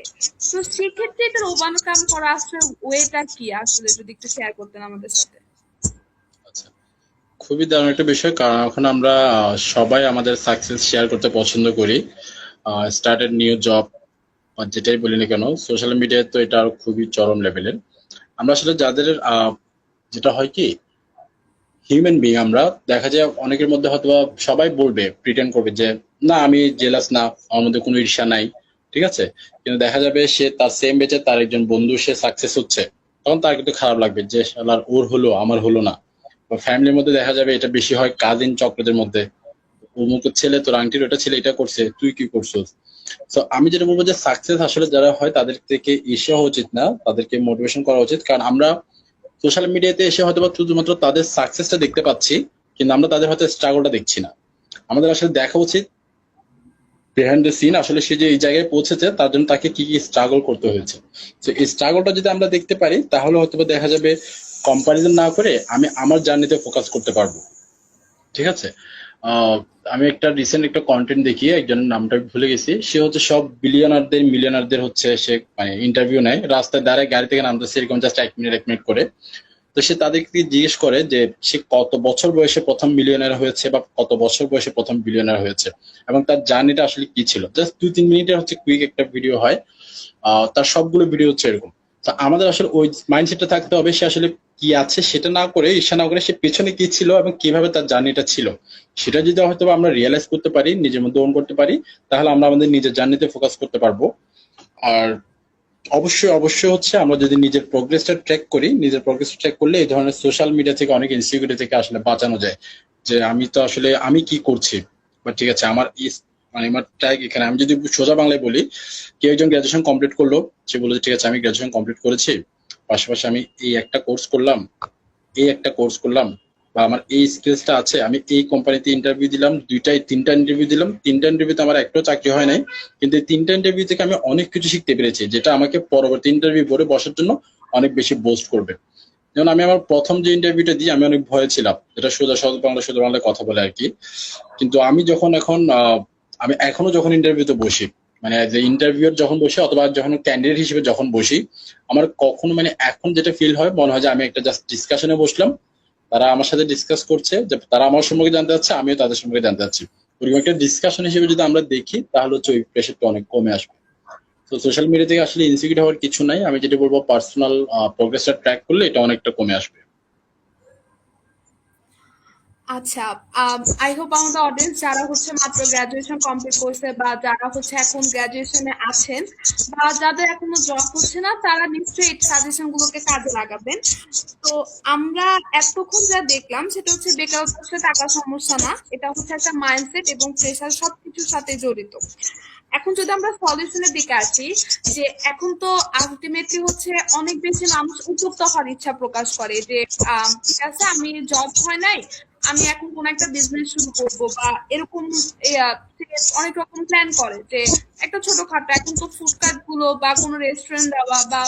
তো সেক্ষেত্রে এটার ওভারকাম করা আসলে ওয়েটা কি আসলে যদি একটু শেয়ার করতেন আমাদের সাথে। আচ্ছা, খুবই দারুণ একটা বিষয়, কারণ এখন আমরা সবাই আমাদের সাকসেস শেয়ার করতে পছন্দ করি। স্টার্টেড নিউ জব যেটাই বলি না কেন, সোশ্যাল মিডিয়ায় তো এটা আরো খুবই চরম লেভেলের। আমরা আসলে যাদের যেটা হয় কি, হিউম্যান বিং আমরা, দেখা যায় অনেকের মধ্যে হয়তো বা সবাই বলবে, প্রিটেন্ড করবে যে না আমি জেলাস না, আমার মধ্যে কোনো ঈর্ষা নাই, ঠিক আছে। কিন্তু দেখা যাবে সে তার সেম বেচে তার একজন বন্ধু সে সাকসেস হচ্ছে, তখন তার কিন্তু খারাপ লাগবে যে শালার ওর হলো আমার হলো না। বা ফ্যামিলির মধ্যে দেখা যাবে এটা বেশি হয় কাজিন চক্রদের মধ্যে, অমুকের ছেলে তোর আংটির ওটা ছেলে এটা করছে তুই কি করছিস। তো আমি যেটা বলবো যে সাকসেস আসলে যারা হয় তাদের থেকে ঈর্ষা হওয়া উচিত না, তাদেরকে মোটিভেশন করা উচিত। কারণ আমরা সোশ্যাল মিডিয়াতে এসে হয়তো বা শুধুমাত্র তাদের সাকসেসটা দেখতে পাচ্ছি, কিন্তু আমরা তাদের হয়তো স্ট্রাগলটা দেখছি না। আমাদের আসলে দেখা উচিত বিহাইন্ড দ্য সিন, আসলে সে যে এই জায়গায় পৌঁছেছে তার জন্য তাকে কি কি স্ট্রাগল করতে হয়েছে। তো এই স্ট্রাগলটা যদি আমরা দেখতে পারি তাহলে হয়তো বা দেখা যাবে কম্পারিজন না করে আমি আমার জার্নিতে ফোকাস করতে পারবো, ঠিক আছে। আহ, আমি একটা রিসেন্ট একটা কন্টেন্ট দেখি, একজনের নামটা আমি ভুলে গেছি, সে হচ্ছে সব বিলিয়নারদের মিলিয়নারদের হচ্ছে সে মানে ইন্টারভিউ নেয়, রাস্তায় দাঁড়ায় গাড়ি থেকে নামতেছে এরকম জাস্ট 1 মিনিট করে। তো সে তাদেরকে জিজ্ঞেস করে যে সে কত বছর বয়সে প্রথম মিলিয়নার হয়েছে বা কত বছর বয়সে প্রথম বিলিয়নার হয়েছে, এবং তার জার্নিটা আসলে কি ছিল। জাস্ট 2-3 মিনিটের হচ্ছে কুইক একটা ভিডিও হয়। তার সবগুলো ভিডিও হচ্ছে এরকম। তো আমাদের আসলে ওই মাইন্ডসেটটা থাকতে হবে, সে আসলে কি আছে সেটা না করে, ঈর্ষা না করে, সে পেছনে কি ছিল এবং কিভাবে তার জার্নিটা ছিল সেটা যদি হয়তো বা আমরা রিয়েলাইজ করতে পারি, নিজের মধ্যে ওন করতে পারি, তাহলে আমরা আমাদের নিজের জার্নিতে ফোকাস করতে পারবো। আর অবশ্যই অবশ্যই হচ্ছে আমরা যদি নিজের প্রোগ্রেসটা ট্র্যাক করি, নিজের প্রোগ্রেসটা ট্র্যাক করলে এই ধরনের সোশ্যাল মিডিয়া থেকে অনেক ইনসিকিউরিটি থেকে আসলে বাঁচানো যায়। যে আমি তো আসলে আমি কি করছি, বা ঠিক আছে আমার মানে আমার ট্র্যাক এখানে। আমি যদি সোজা বাংলায় বলি, কেউ একজন গ্রাজুয়েশন কমপ্লিট করলো, সে বলে যে ঠিক আছে আমি গ্রাজুয়েশন কমপ্লিট করেছি, পাশাপাশি আমি এই একটা কোর্স করলাম, বা আমার এই স্কিলসটা আছে, আমি এই কোম্পানিতে ইন্টারভিউ দিলাম, 2-3টা ইন্টারভিউ দিলাম, 3টা ইন্টারভিউতে আমার একটাও চাকরি হয় নাই, কিন্তু এই 3টা ইন্টারভিউ থেকে আমি অনেক কিছু শিখতে পেরেছি, যেটা আমাকে পরবর্তী ইন্টারভিউ বোর্ডে বসার জন্য অনেক বেশি বুস্ট করবে। যেমন আমি আমার প্রথম যে ইন্টারভিউটা দিই আমি অনেক ভয়ে ছিলাম, যেটা সোজা বাংলায় কথা বলে আর কি। কিন্তু আমি যখন এখন আমি এখনো যখন ইন্টারভিউতে বসি, মানে যে ইন্টারভিউর যখন বসি অথবা যখন ক্যান্ডিডেট হিসেবে যখন বসি, আমার কখনো মানে এখন যেটা ফিল হয় মনে হয় যে আমি একটা জাস্ট ডিসকাশনে বসলাম, তারা আমার সাথে ডিসকাস করছে, যে তারা আমার সম্পর্কে জানতে চাচ্ছে, আমিও তাদের সম্পর্কে জানতে চাচ্ছি। ওরকম একটা ডিসকাশন হিসেবে যদি আমরা দেখি তাহলে হচ্ছে ওই প্রেশারটা অনেক কমে আসবে। তো সোশ্যাল মিডিয়া থেকে আসলে ইনসিকিউর হওয়ার কিছু নাই, আমি যেটা বলবো পার্সোনাল প্রোগ্রেসটা ট্র্যাক করলে এটা অনেকটা কমে আসবে। আচ্ছা, আই হোপ আমাদের অডিয়েন্স যারা হচ্ছে মাত্র গ্রাজুয়েশন কমপ্লিট করছে বা যারা হচ্ছে এখন গ্রাজুয়েশনে আছেন বা যাদের এখনো জব হচ্ছে না, তারা নিশ্চয়ই এই সাজেশন গুলোকে কাজে লাগাবেন। তো আমরা এতক্ষণ যা দেখলাম সেটা হচ্ছে বেকারত্ব আসলে টাকার সমস্যা না, এটা হচ্ছে একটা মাইন্ডসেট এবং প্রেশার সবকিছুর সাথে জড়িত। এখন যদি আমরা সলিউশনের দিকে আসি, যে এখন তো আলটিমেটলি হচ্ছে অনেক বেশি মানুষ উদ্যোক্তা হওয়ার ইচ্ছা প্রকাশ করে যে ঠিক আছে আমি জব হয় নাই, আমি এখন কোন একটা বিজনেস শুরু করব বা এরকম অনেক রকম প্ল্যান করে যে একটা ছোটখাটো এখন তো ফুডকার্ট গুলো বা কোনো রেস্টুরেন্ট দেওয়া বা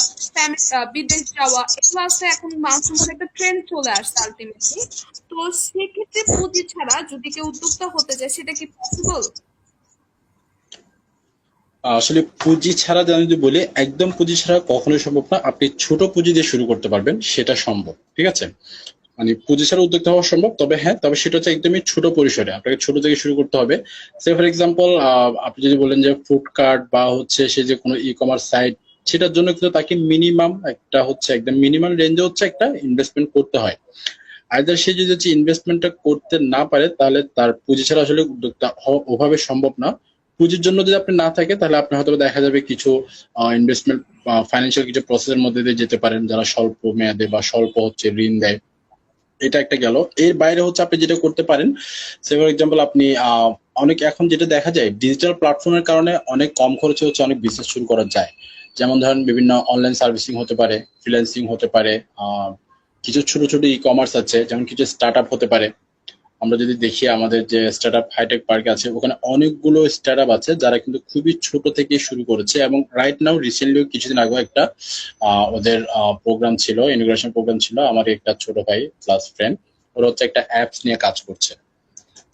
বিদেশ যাওয়া এগুলো আসলে এখন মানুষের মধ্যে একটা ট্রেন্ড চলে আসছে আলটিমেটলি। তো সেক্ষেত্রে পুঁজি ছাড়া যদি কেউ উদ্যোক্তা হতে চায় সেটা কি পসিবল? আসলে পুঁজি ছাড়া যদি বলি, একদম পুঁজি ছাড়া কখনোই সম্ভব না। আপনি ছোট পুঁজি দিয়ে শুরু করতে পারবেন, সেটা সম্ভব, ঠিক আছে। মানে পুঁজি ছাড়া উদ্যোক্তা হওয়া সম্ভব, তবে হ্যাঁ, তবে সেটা হচ্ছে একদমই ছোট পরিসরে, আপনাকে ছোট থেকে শুরু করতে হবে। সে ফর এক্সাম্পল আপনি যদি বলেন যে ফুড কার্ট বা হচ্ছে সে যে কোনো ই কমার্স সাইট, সেটার জন্য কিন্তু তাকে মিনিমাম একটা হচ্ছে একদম মিনিমাম রেঞ্জে হচ্ছে একটা ইনভেস্টমেন্ট করতে হয়। আইদার সে যদি হচ্ছে ইনভেস্টমেন্টটা করতে না পারে তাহলে তার পুঁজি ছাড়া আসলে উদ্যোক্তা হওয়া ওভাবে সম্ভব না। পুঁজির জন্য যদি আপনি না থাকে তাহলে আপনি হয়তো দেখা যাবে কিছু ইনভেস্টমেন্ট ফাইন্যান্সিয়াল কিছু প্রসেসের মধ্যে দিয়ে যেতে পারেন, যারা স্বল্প মেয়াদে বা স্বল্প হচ্ছে ঋণ দেয়। এটা একটা গেল। এর বাইরে হচ্ছে আপনি যেটা করতে পারেন, সে ফর এক্সাম্পল আপনি অনেক এখন যেটা দেখা যায় ডিজিটাল প্ল্যাটফর্মের কারণে অনেক কম খরচে হচ্ছে অনেক বিজনেস শুরু করা যায়। যেমন ধরেন বিভিন্ন অনলাইন সার্ভিসিং হতে পারে, ফ্রিল্যান্সিং হতে পারে, কিছু ছোট ছোট ই কমার্স আছে, যেমন কিছু স্টার্ট আপ হতে পারে। আমরা যদি দেখি আমাদের যে স্টার্টআপ হাইটেক পার্ক আছে, ওখানে অনেকগুলো স্টার্টআপ আছে যারা কিন্তু খুবই ছোট থেকে শুরু করেছে, এবং রাইট নাও রিসেন্টলি কিছুদিন আগে একটা ওদের প্রোগ্রাম ছিল, ইনোগ্রেশন প্রোগ্রাম ছিল। আমার একটা ছোট ভাই প্লাস ফ্রেন্ড, ওরা হচ্ছে একটা অ্যাপস নিয়ে কাজ করছে।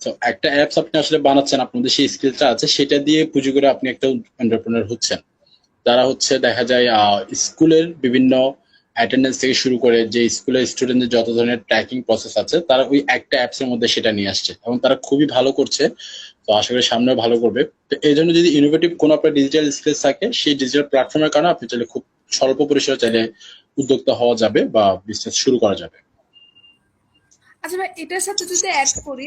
তো একটা অ্যাপস আপনি আসলে বানাচ্ছেন, আপনাদের সেই স্কিলটা আছে, সেটা দিয়ে পুঁজি করে আপনি একটা এন্টারপ্রেনার হচ্ছেন। তারা হচ্ছে দেখা যায় স্কুলের বিভিন্ন অ্যাটেন্ডেন্স থেকে শুরু করে যে স্কুলের স্টুডেন্টদের যত ধরনের ট্র্যাকিং প্রসেস আছে, তারা ওই একটা অ্যাপস এর মধ্যে সেটা নিয়ে আসছে, এবং তারা খুবই ভালো করছে। তো আশা করি সামনেও ভালো করবে। তো এই জন্য যদি ইনোভেটিভ কোনো আপনার ডিজিটাল স্কিলস থাকে, সেই ডিজিটাল প্ল্যাটফর্মের কারণে আপনি চাইলে খুব স্বল্প পরিসরে চাইলে উদ্যোক্তা হওয়া যাবে বা বিজনেস শুরু করা যাবে। আচ্ছা ভাই, এটার সাথে যদি অ্যাড করি,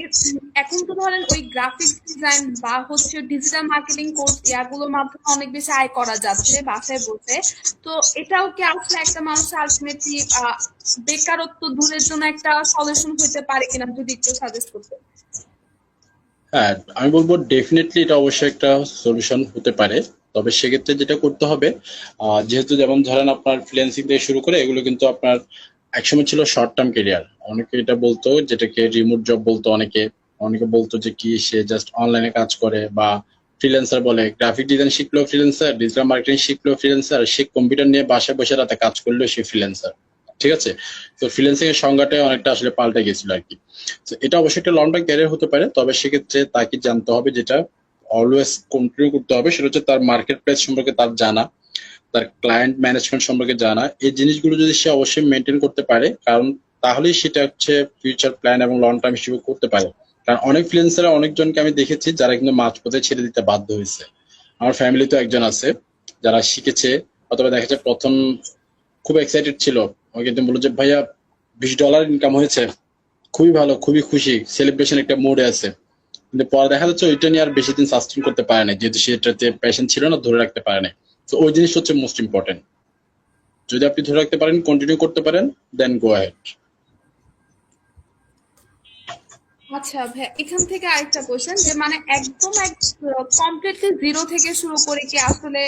এখন তো ধরেন ওই গ্রাফিক্স ডিজাইন বা হচ্ছে ডিজিটাল মার্কেটিং কোর্স ইয়াগুলোর মাধ্যমে অনেক বেশি আয় করা যাচ্ছে বাসায় বসে। তো এটাও কি আসলে একটা মানুষের আলটিমেটলি বেকারত্ব দূরের জন্য একটা সলিউশন হতে পারে কিনা, যদি একটু সাজেস্ট করতে। হ্যাঁ, আমি বলবো ডেফিনেটলি এটা অবশ্যই একটা সলিউশন হতে পারে। তবে সেক্ষেত্রে যেটা করতে হবে, যেহেতু যেমন ধরেন আপনার ফ্রিল্যান্সিং থেকে শুরু করে এগুলো কিন্তু আপনার একসময় ছিল শর্ট টার্ম কেরিয়ার। অনেকে এটা বলতো, যেটাকে রিমোট জব বলতো, অনেকে অনেকে বলতো যে কি সে জাস্ট অনলাইনে কাজ করে, বা ফ্রিল্যান্সার বলে। গ্রাফিক ডিজাইন শিখলেও ফ্রিল্যান্সার, ডিজিটাল মার্কেটিং শিখলেও ফ্রিল্যান্সার, সে কম্পিউটার নিয়ে বাসায় বসে রাতে কাজ করলেও সে ফ্রিল্যান্সার। ঠিক আছে? তো ফ্রিল্যান্সিং এর সংজ্ঞাটা অনেকটা আসলে পাল্টে গেছিল আর কি। তো এটা অবশ্যই একটা লং টার্ম ক্যারিয়ার হতে পারে, তবে সেক্ষেত্রে তাকে জানতে হবে, যেটা অলওয়েজ কন্টিনিউ করতে হবে, সেটা হচ্ছে তার মার্কেট প্লেস সম্পর্কে তার জানা, তার ক্লায়েন্ট ম্যানেজমেন্ট সম্পর্কে জানা। এই জিনিসগুলো যদি সে অবশ্যই মেনটেন করতে পারে, কারণ তাহলেই সেটা হচ্ছে ফিউচার প্ল্যান এবং লং টার্ম হিসেবে করতে পারে। কারণ অনেক ফ্রিল্যান্সার অনেকজনকে আমি দেখেছি যারা কিন্তু মাঝপথে ছেড়ে দিতে বাধ্য হয়েছে। আমার ফ্যামিলি তো একজন আছে যারা শিখেছে, অথবা দেখা যায় প্রথম খুব এক্সাইটেড ছিল, আমাকে কিন্তু বললো যে ভাইয়া $20 ইনকাম হয়েছে, খুবই ভালো, খুবই খুশি, সেলিব্রেশন একটা মোডে আছে। কিন্তু পরে দেখা যাচ্ছে ওইটা নিয়ে আর বেশি দিন সাস্টেন করতে পারে না, যেহেতু সেটাতে প্যাশন ছিল না, ধরে রাখতে পারে না। তো ওই জিনিস হচ্ছে মোস্ট ইম্পর্টেন্ট। যদি আপনি ধরে রাখতে পারেন, কন্টিনিউ করতে পারেন, দেন গো আহেড। আচ্ছা ভাই, এখান থেকে আরেকটা কোশ্চেন, যে মানে একদম কমপ্লিটলি জিরো থেকে শুরু করে কি আসলে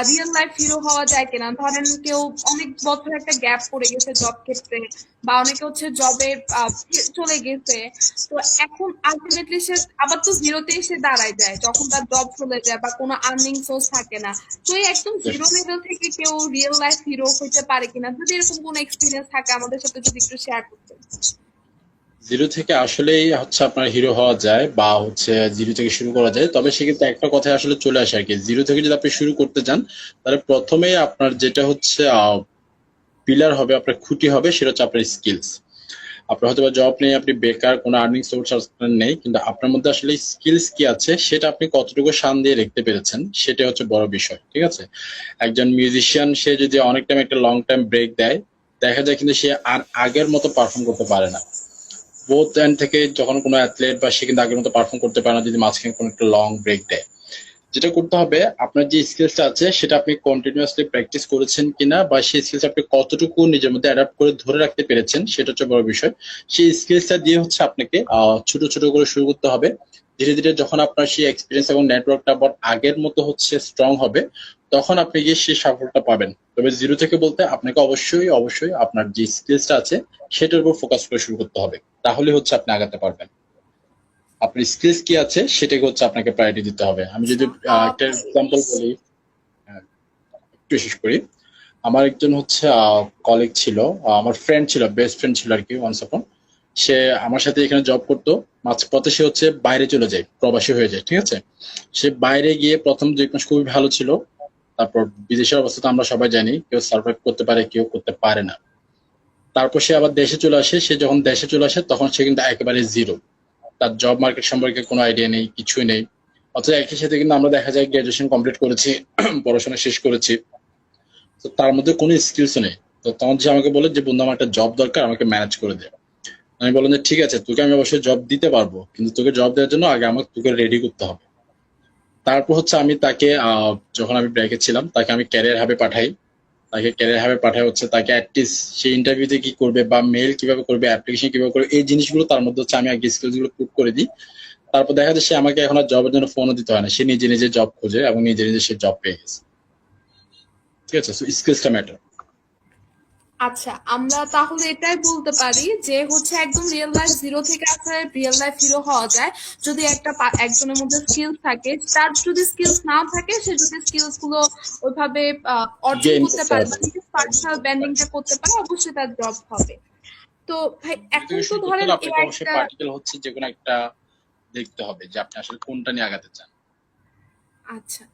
রিয়েল লাইফ হিরো হওয়া যায় কিনা? ধরেন কেউ অনেক বছর একটা গ্যাপ পড়ে গেছে জব ক্ষেত্রে, বা অনেকে হচ্ছে জবে চলে গেছে। তো এখন আলটিমেটলি সে আবার তো জিরোতে এসে দাঁড়ায় যায় যখন তার জব চলে যায় বা কোনো আর্নিং সোর্স থাকে না। তো এই একদম জিরো লেভেল থেকে কেউ রিয়েল লাইফ হিরো হইতে পারে কিনা, যদি এরকম কোনো এক্সপিরিয়েন্স থাকে আমাদের সাথে যদি একটু শেয়ার করতেন। জিরো থেকে আসলেই হচ্ছে আপনার হিরো হওয়া যায়, বা হচ্ছে জিরো থেকে শুরু করা যায়। তবে সেক্ষেত্রে একটা কথা আসলে চলে আসে আর কি, জিরো থেকে যদি আপনি শুরু করতে চান, তাহলে প্রথমেই আপনার যেটা হচ্ছে পিলার হবে, আপনার খুঁটি হবে, সেটা হচ্ছে আপনার স্কিলস। আপনার হয়তো বা জব নেই, আপনি বেকার, কোনো আর্নিং সোর্স আপনার নেই, কিন্তু আপনার মধ্যে আসলে স্কিলস কি আছে, সেটা আপনি কতটুকু শান দিয়ে রাখতে পেরেছেন, সেটা হচ্ছে বড় বিষয়। ঠিক আছে? একজন মিউজিশিয়ান সে যদি অনেক টাইম একটা লং টাইম ব্রেক দেয়, দেখা যায় কিন্তু সে আর আগের মতো পারফর্ম করতে পারে না। বোথ এন্ড থেকে যখন কোনো অ্যাথলেট বা সে কিন্তু আগের মতো পারফর্ম করতে পারে না যদি মাঝখানে কোনো একটা লং ব্রেক দেয়। যেটা করতে হবে, আপনার যে স্কিলসটা আছে সেটা আপনি কন্টিনিউয়াসলি প্র্যাকটিস করেছেন কিনা, বা সেই স্কিলস আপনি কতটুকু নিজের মধ্যে অ্যাডাপ্ট করে ধরে রাখতে পেরেছেন, সেটা হচ্ছে বড় বিষয়। সেই স্কিলসটা দিয়ে হচ্ছে আপনাকে ছোট ছোট করে শুরু করতে হবে। ধীরে ধীরে যখন আপনার সেই এক্সপিরিয়েন্স এবং নেটওয়ার্কটা আবার আগের মতো হচ্ছে স্ট্রং হবে, তখন আপনি গিয়ে সেই সাফল্যটা পাবেন। তবে জিরো থেকে বলতে আপনাকে অবশ্যই অবশ্যই আপনার যে স্কিলসটা আছে সেটার উপর ফোকাস করে শুরু করতে হবে, তাহলে হচ্ছে আপনি আগাতে পারবেন। আপনার স্কিলস কি আছে সেটাকে হচ্ছে আপনাকে প্রায়োরিটি দিতে হবে। আমি যদি একটা এক্সাম্পল বলি, আহ, একটু শেষ করি। আমার একজন হচ্ছে কলিগ ছিল, আমার ফ্রেন্ড ছিল, বেস্ট ফ্রেন্ড ছিল আর কি, ওয়ান্স আপন। সে আমার সাথে এখানে জব করতো, মাঝপথে সে হচ্ছে বাইরে চলে যায়, প্রবাসী হয়ে যায়। ঠিক আছে? সে বাইরে গিয়ে প্রথম 2 মাস খুবই ভালো ছিল। তারপর বিদেশের অবস্থা তো আমরা সবাই জানি, কেউ সার্ভাইভ করতে পারে, কেউ করতে পারে না। তারপর সে আবার দেশে চলে আসে। সে যখন দেশে চলে আসে তখন সে কিন্তু একেবারে জিরো, তার জব মার্কেট সম্পর্কে কোনো আইডিয়া নেই, কিছুই নেই। অথচ একই সাথে কিন্তু আমরা দেখা যায় গ্রাজুয়েশন কমপ্লিট করেছি, পড়াশোনা শেষ করেছি, তো তার মধ্যে কোনো স্কিলস নেই। তো তখন সে আমাকে বলে যে বন্ধু আমার একটা জব দরকার, আমাকে ম্যানেজ করে দে। আমি বললাম যে ঠিক আছে, তোকে আমি অবশ্যই জব দিতে পারবো, কিন্তু তোকে জব দেওয়ার জন্য আগে আমাকে তোকে রেডি করতে হবে। তারপর হচ্ছে আমি তাকে যখন আমি ব্রেকে ছিলাম, তাকে আমি ক্যারিয়ার হাবে পাঠাই। তাকে ক্যারিয়ার হাবে পাঠাই হচ্ছে তাকে অ্যাটলিস্ট সেই ইন্টারভিউতে কি করবে, বা মেল কিভাবে করবে, অ্যাপ্লিকেশন কিভাবে করবে, এই জিনিসগুলো তার মধ্যে হচ্ছে আমি আগে স্কিলস গুলো পুট করে দিই। তারপর দেখা যায় সে আমাকে এখন আর জবের জন্য ফোনও দিতে হয় না, সে নিজে নিজে জব খোঁজে এবং নিজে নিজে সে জব পেয়ে গেছে। ঠিক আছে? সো স্কিলসটা ম্যাটার। আচ্ছা, আমরা তাহলে এটাই বলতে পারি যে হচ্ছে একদম রিয়েল লাইফ জিরো থেকে আসলে রিয়েল লাইফ হিরো হওয়া যায় যদি একজনের মধ্যে স্কিলস থাকে। তার যদি স্কিলস নাও থাকে, সে যদি স্কিলস গুলো ওইভাবে অর্জন গেইন করতে করতে পারে হবে। বা নিজের পার্সোনাল ব্র্যান্ডিংটা করতে পারে, অবশ্যই তার জব হবে। তো ভাই শুরু এখন থেকে তো শুরু করতে ধরেন হলে এ আপনাকে অবশ্যই একটা পার্টিকুলার হচ্ছে যে কোনো একটা দেখতে হবে যে আপনি আসলে কোনটা নিয়ে আগাতে চান। আচ্ছা,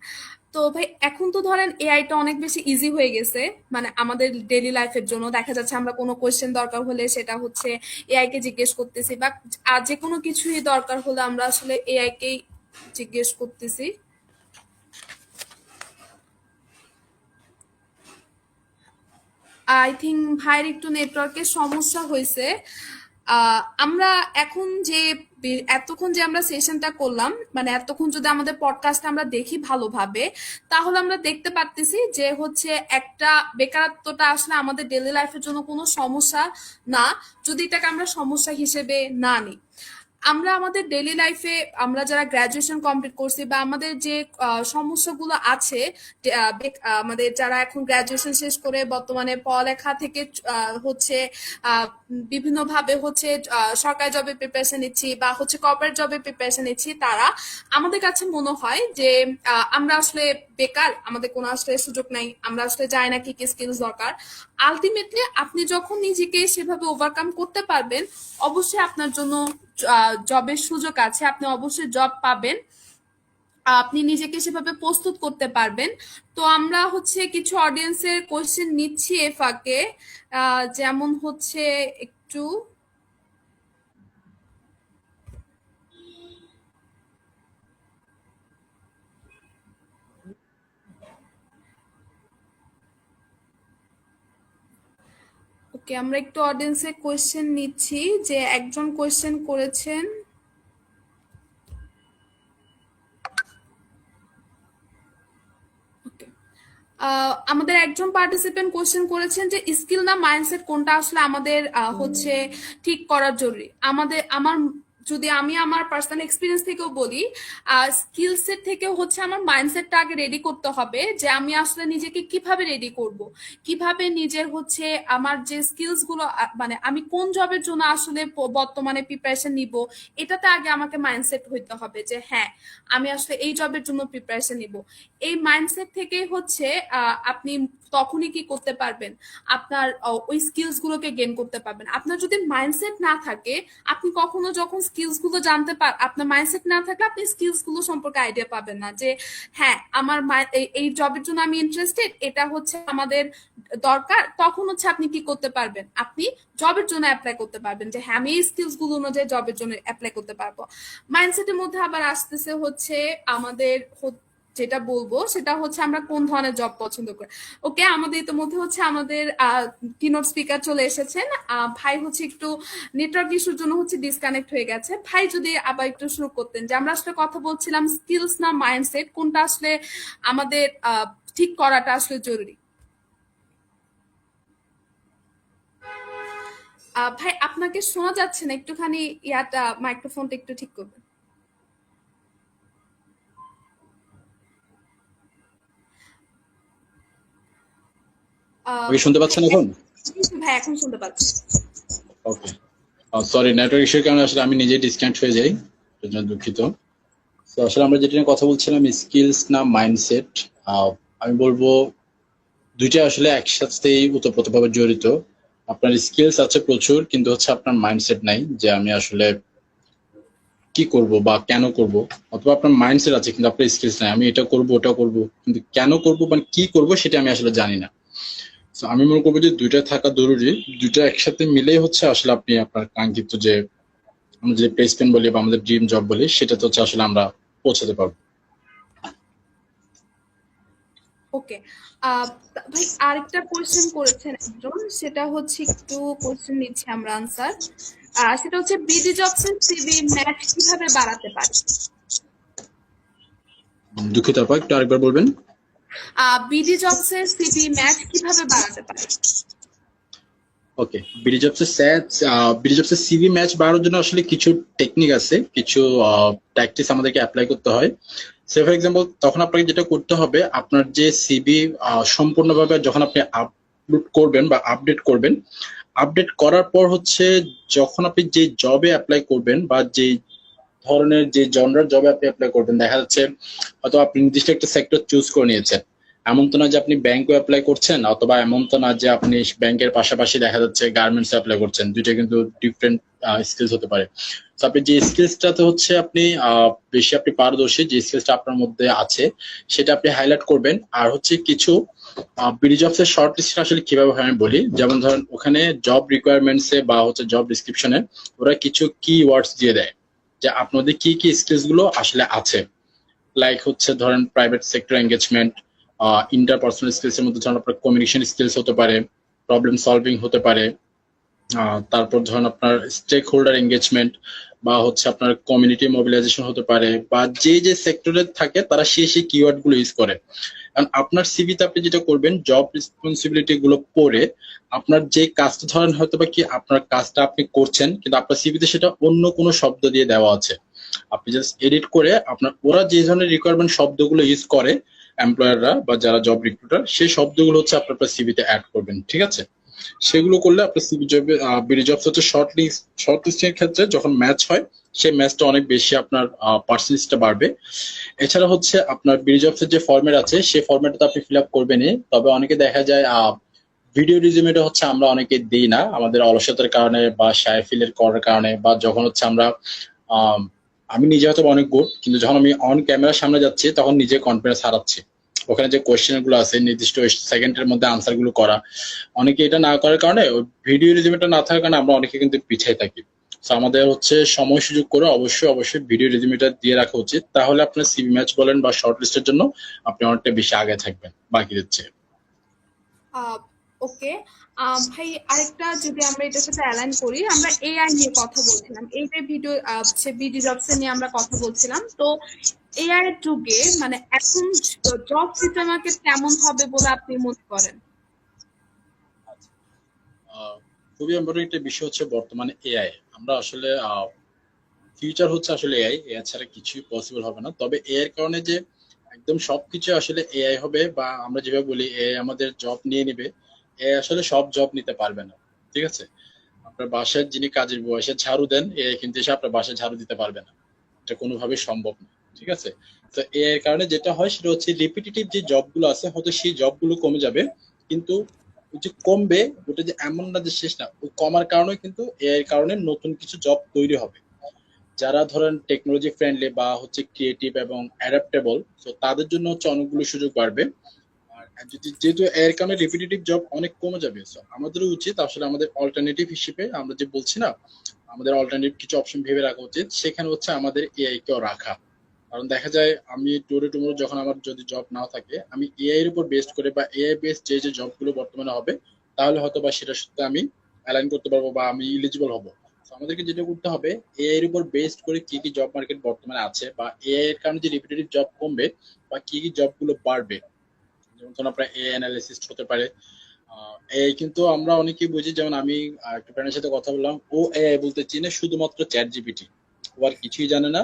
তো ভাই এখন তো ধরেন এআইটা অনেক বেশি ইজি হয়ে গেছে, মানে আমাদের ডেইলি লাইফের জন্য দেখা যাচ্ছে আমরা কোনো কোয়েশ্চেন দরকার হলে সেটা হচ্ছে এআই কে জিজ্ঞেস করতেছি, বা যে কোনো কিছুই দরকার হলে আমরা আসলে এআই কেই জিজ্ঞেস করতেছি। আই থিঙ্ক ভাইয়ের একটু নেটওয়ার্কের সমস্যা হয়েছে। আমরা এখন যে এতক্ষণ যে আমরা সেশনটা করলাম, মানে এতক্ষণ যদি আমাদের পডকাস্ট আমরা দেখি ভালোভাবে, তাহলে আমরা দেখতে পারতেছি যে হচ্ছে একটা বেকারত্বটা আসলে আমাদের ডেইলি লাইফের জন্য কোনো সমস্যা না, যদি এটাকে আমরা সমস্যা হিসেবে না নিই। আমরা আমাদের ডেইলি লাইফে, আমরা যারা গ্রাজুয়েশন কমপ্লিট করছি বা আমাদের যে সমস্যাগুলো আছে, আমাদের যারা এখন গ্রাজুয়েশন শেষ করে বর্তমানে পড়ালেখা থেকে হচ্ছে বিভিন্নভাবে হচ্ছে সরকারি জবের প্রিপারেশন নিচ্ছি বা হচ্ছে কর্পোরেট জবের প্রিপারেশন নিচ্ছি, তারা, আমাদের কাছে মনে হয় যে আমরা আসলে বেকার, আমাদের কোনো আসলে সুযোগ নাই, আমরা আসলে জানি না কি কি স্কিলস দরকার। আলটিমেটলি আপনি যখন নিজেকে সেভাবে ওভারকাম করতে পারবেন, অবশ্যই আপনার জন্য জবের সুযোগ আছে, আপনি অবশ্যই জব পাবেন, আপনি নিজেকে সেভাবে প্রস্তুত করতে পারবেন। তো আমরা হচ্ছে কিছু অডিয়েন্সের কোয়েশ্চেন নিচ্ছি এ ফাঁকে, যেমন হচ্ছে একটু, ওকে আমরা একটু অডিয়েন্সের কোয়েশ্চেন নিচ্ছি। যে একজন কোয়েশ্চেন করেছেন, ওকে, আমাদের একজন পার্টিসিপেন্ট কোশ্চেন করেছেন যে স্কিল না মাইন্ডসেট কোনটা আসলে আমাদের হচ্ছে ঠিক করার জরুরি। আমার যদি আমি আমার পার্সোনাল এক্সপিরিয়েন্স থেকেও বলি, স্কিল সেট থেকেও হচ্ছে আমার মাইন্ডসেটটা আগে রেডি করতে হবে, যে আমি আসলে নিজেকে কিভাবে রেডি করব, কিভাবে নিজের হচ্ছে আমার যে স্কিলস গুলো, মানে আমি কোন জবের জন্য আসলে বর্তমানে প্রিপারেশন নিব, এটাতে আগে আমাকে মাইন্ডসেট হইতে হবে যে হ্যাঁ, আমি আসলে এই জবের জন্য প্রিপারেশন নিব। এই মাইন্ডসেট থেকে হচ্ছে আপনি তখনই কি করতে পারবেন, আপনার ওই স্কিলস গুলোকে গেইন করতে পারবেন। আপনার যদি মাইন্ডসেট না থাকে, আপনি কখনো যখন স্কিলস গুলো আপনার মাইন্ডসেট না থাকলে আপনি স্কিলস গুলো সম্পর্কে আইডিয়া পাবেন না, যে হ্যাঁ আমার এই জবের জন্য আমি ইন্টারেস্টেড, এটা হচ্ছে আমাদের দরকার। তখন হচ্ছে আপনি কি করতে পারবেন, আপনি জবের জন্য অ্যাপ্লাই করতে পারবেন, যে হ্যাঁ আমি এই স্কিলস গুলো অনুযায়ী জবের জন্য অ্যাপ্লাই করতে পারবো। মাইন্ডসেটের মধ্যে আবার আসতেছে হচ্ছে আমাদের যেটা বলবো সেটা হচ্ছে আমরা কোন ধরনের জব পছন্দ করি। ওকে, আমাদের ইতিমধ্যে হচ্ছে আমাদের কিনোট স্পিকার চলে এসেছেন। ভাই হচ্ছে একটু নেটওয়ার্ক ইস্যুর জন্য হচ্ছে ডিসকানেক্ট হয়ে গেছে। ভাই যদি আবার একটু শুরু করতেন, যে আমরা আসলে কথা বলছিলাম স্কিলস না মাইন্ডসেট কোনটা আসলে আমাদের ঠিক করাটা আসলে জরুরি। ভাই আপনাকে শোনা যাচ্ছে না, একটুখানি মাইক্রোফোনটা একটু ঠিক করবেন। আপনি শুনতে ভাই পাচ্ছেন এখন? ভাই এখন শুনতে পাচ্ছি। ওকে, সরি, নেটওয়ার্ক ইস্যুর কারণে আসলে আমি নিজেই ডিসকানেক্ট হয়ে যাই, এর জন্য দুঃখিত। তো আসলে আমরা যেটা নিয়ে কথা বলছিলাম স্কিলস না মাইন্ডসেট, আমি বলবো দুইটা আসলে একসাথেই ওতপ্রোতভাবে জড়িত। আপনার স্কিলস আছে প্রচুর, কিন্তু হচ্ছে আপনার মাইন্ডসেট নাই যে আমি আসলে কি করব বা কেন করব। অথবা আপনার মাইন্ডসেট আছে কিন্তু আপনার স্কিলস নাই, আমি এটা করব ওটা করব, কিন্তু কেন করব মানে কি করব সেটা আমি আসলে জানি না। তো আমি মনে করবো যে দুইটা থাকা জরুরি, দুইটা একসাথে মিলেই হচ্ছে আসলে আপনি আপনার কাঙ্ক্ষিত যে আমরা যে প্লেসমেন্ট বলি বা আমাদের ড্রিম জব বলি সেটাতে হচ্ছে আসলে আমরা পৌঁছাতে পারবো। ওকে, ভাই আরেকটা কোয়েশ্চেন করেছেন একজন, সেটা হচ্ছে একটু কোয়েশ্চেন নিচ্ছি আমরা আনসার। সেটা হচ্ছে বিডি জবস এর সিভি ম্যাচ কিভাবে বাড়াতে পারি। দুঃখিত আপা, একটু আরেকবার বলবেন। বিডি জবস এর সিভি ম্যাচ কিভাবে বাড়াতে পারি। ওকে, বিডি জবসের সিভি ম্যাচ বাড়ানোর জন্য আসলে কিছু টেকনিক আছে, কিছু প্র্যাকটিস আমাদেরকে অ্যাপ্লাই করতে হয়। সে ফর এক্সাম্পল, তখন আপনাকে যেটা করতে হবে, আপনার যে সিভি সম্পূর্ণভাবে যখন আপনি আপলোড করবেন বা আপডেট করবেন। আপডেট করার পর হচ্ছে যখন আপনি যে জবে অ্যাপ্লাই করবেন বা যে ধরনের যে জনরার জবে আপনি অ্যাপ্লাই করবেন, দেখা যাচ্ছে হয়তো আপনি নির্দিষ্ট একটা সেক্টর চুজ করে নিয়েছেন। এমন তো না যে আপনি ব্যাংকে অ্যাপ্লাই করছেন, অথবা এমন তো না যে আপনি ব্যাংকের পাশাপাশি দেখা যাচ্ছে গার্মেন্টস অ্যাপ্লাই করছেন। দুইটা কিন্তু ডিফারেন্ট স্কিলস হতে পারে। তো আপনি যে স্কিলসটাতে হচ্ছে আপনি বেশি আপনি পারদর্শী, যে স্কিলসটা আপনার মধ্যে আছে সেটা আপনি হাইলাইট করবেন। আর হচ্ছে কিছু বিডি জবস এর শর্ট লিস্ট আসলে কিভাবে হয় আমি বলি। যেমন ধরেন ওখানে জব রিকোয়ারমেন্টস এ বা হচ্ছে জব ডিসক্রিপশনে ওরা কিছু কি ওয়ার্ডস দিয়ে দেয় যে আপনাদের কি কি স্কিলস গুলো আসলে আছে। লাইক হচ্ছে ধরেন private sector engagement, interpersonal skills এর মধ্যে ধরেন আপনার কমিউনিকেশন স্কিলস হতে পারে, প্রবলেম সলভিং হতে পারে, তারপর ধরেন আপনার স্টেক হোল্ডার এঙ্গেজমেন্ট বা হচ্ছে আপনার কমিউনিটি মোবিলাইজেশন হতে পারে, বা যে যে সেক্টরে থাকে তারা সেই কিওয়ার্ড গুলো ইউজ করে। কারণ আপনার সিভিতে আপনি যেটা করবেন জব রেসপন্সিবিলিটি গুলো পড়ে আপনার যে কাজটা ধরেন হয়তো বা কি আপনার কাজটা আপনি করছেন কিন্তু আপনার সিভিতে সেটা অন্য কোনো শব্দ দিয়ে দেওয়া আছে, আপনি জাস্ট এডিট করে আপনার ওরা যে ধরনের রিকোয়ারমেন্ট শব্দগুলো ইউজ করে এমপ্লয়াররা বা যারা জব রিক্রুটার সেই শব্দগুলো হচ্ছে আপনার সিভিতে অ্যাড করবেন, ঠিক আছে? সেগুলো করলে আপনার সিভি জবে বিডি জবস হচ্ছে শর্ট লিস্টের ক্ষেত্রে যখন ম্যাচ হয় সেই ম্যাচটা অনেক বেশি আপনার পার্সেন্টেজটা বাড়বে। এছাড়া হচ্ছে আপনার বিডি জবসের যে ফরম্যাট আছে সেই ফরম্যাটটা আপনি ফিল আপ করবেনই, তবে অনেকে দেখা যায় ভিডিও রিজিউমেটা হচ্ছে আমরা অনেকে দিই না আমাদের অলসতার কারণে বা শায় ফিলের করার কারণে, বা যখন হচ্ছে আমরা আম, আমি নিজে হয়তো অনেক গুড কিন্তু যখন আমি অন ক্যামেরার সামনে যাচ্ছি তখন নিজে কনফিডেন্স হারাচ্ছি। ওখানে যে কোয়েশ্চেন গুলো আছে নির্দিষ্ট সেকেন্ডের মধ্যে আনসার গুলো করা, অনেকে এটা না করার কারণে ওই ভিডিও রেজিউমেটা না থাকার কারণে আমরা অনেকে কিন্তু পিছিয়ে থাকি। তো আমাদের হচ্ছে সময় সুযোগ করে অবশ্যই ভিডিও রেজিউমেটা দিয়ে রাখা উচিত, তাহলে আপনার সিভি ম্যাচ বলেন বা শর্ট লিস্টের জন্য আপনি অনেকটা বেশি আগে থাকবেন বাকিদের চেয়ে। ওকে। ভাই আরেকটা যদি আমরা এটার সাথে অ্যালাইন করি, আমরা এআই নিয়ে কথা বলছিলাম, এই যে ভিডিও বিডি জবস নিয়ে আমরা কথা বলছিলাম। তো এআই এর যুগে মানে এখন জব ফিউচার মার্কেট কেমন হবে বলে আপনি মনে করেন? খুবই ইম্পর্টেন্ট একটা বিষয় হচ্ছে বর্তমানে এআই। আমরা আসলে ফিউচার হচ্ছে আসলে এআই, এআই ছাড়া কিছুই পসিবল হবে না। তবে এআই এর কারণে যে একদম সবকিছু আসলে এআই হবে বা আমরা যেভাবে বলি এআই আমাদের জব নিয়ে নিবে, এআই আসলে সব জব নিতে পারবে না, ঠিক আছে? আপনার বাসায় যিনি কাজের বয়সে ঝাড়ু দেন এআই কিন্তু এসে আপনার বাসায় ঝাড়ু দিতে পারবে না, এটা কোনোভাবেই সম্ভব না, ঠিক আছে? তো এআই এর কারণে যেটা হয় সেটা হচ্ছে রিপিটিটিভ যে জবগুলো আছে হয়তো সেই জবগুলো কমে যাবে, কিন্তু ওই যে কমবে ওটা যে এমন না যে শেষ না, ওই কমার কারণে কিন্তু এআই এর কারণে নতুন কিছু জব তৈরি হবে। যারা ধরেন টেকনোলজি ফ্রেন্ডলি বা হচ্ছে ক্রিয়েটিভ এবং অ্যাডাপ্টেবল, তো তাদের জন্য হচ্ছে অনেকগুলো সুযোগ বাড়বে। আর যদি যেহেতু এর কারণে রিপিটেটিভ জব অনেক কমে যাবে, সো আমাদেরও উচিত আসলে আমাদের অল্টারনেটিভ হিসেবে আমরা যে বলছি না আমাদের অল্টারনেটিভ কিছু অপশন ভেবে রাখা উচিত, সেখানে হচ্ছে আমাদের এআই কেও রাখা। কারণ দেখা যায় আমি টুডে টুমোরো যখন আমার যদি জব নাও থাকে আমি এআই এর উপর বেস্ট করে বা এআই বেসড যে যে জবগুলো বর্তমানে হবে তাহলে হয়তো বা সেটার সাথে আমি অ্যালাইন করতে পারবো বা আমি ইলিজিবল হব। So আমাদেরকে যেটা করতে হবে এআই এর উপর বেস্ড করে কি কি জব মার্কেট বর্তমানে আছে বা এআই এর কারণে যে রিপিটেটিভ জব কমবে বা কি কি জবগুলো বাড়বে। যেমন ধরুন আপনার এআই অ্যানালিসিস্ট হতে পারে। এআই কিন্তু আমরা অনেকেই বুঝি, যেমন আমি একটা ফ্রেন্ডের সাথে কথা বললাম, ও এআই বলতে চিনে শুধুমাত্র চ্যাট জিপিটি, ও আর কিছুই জানে না।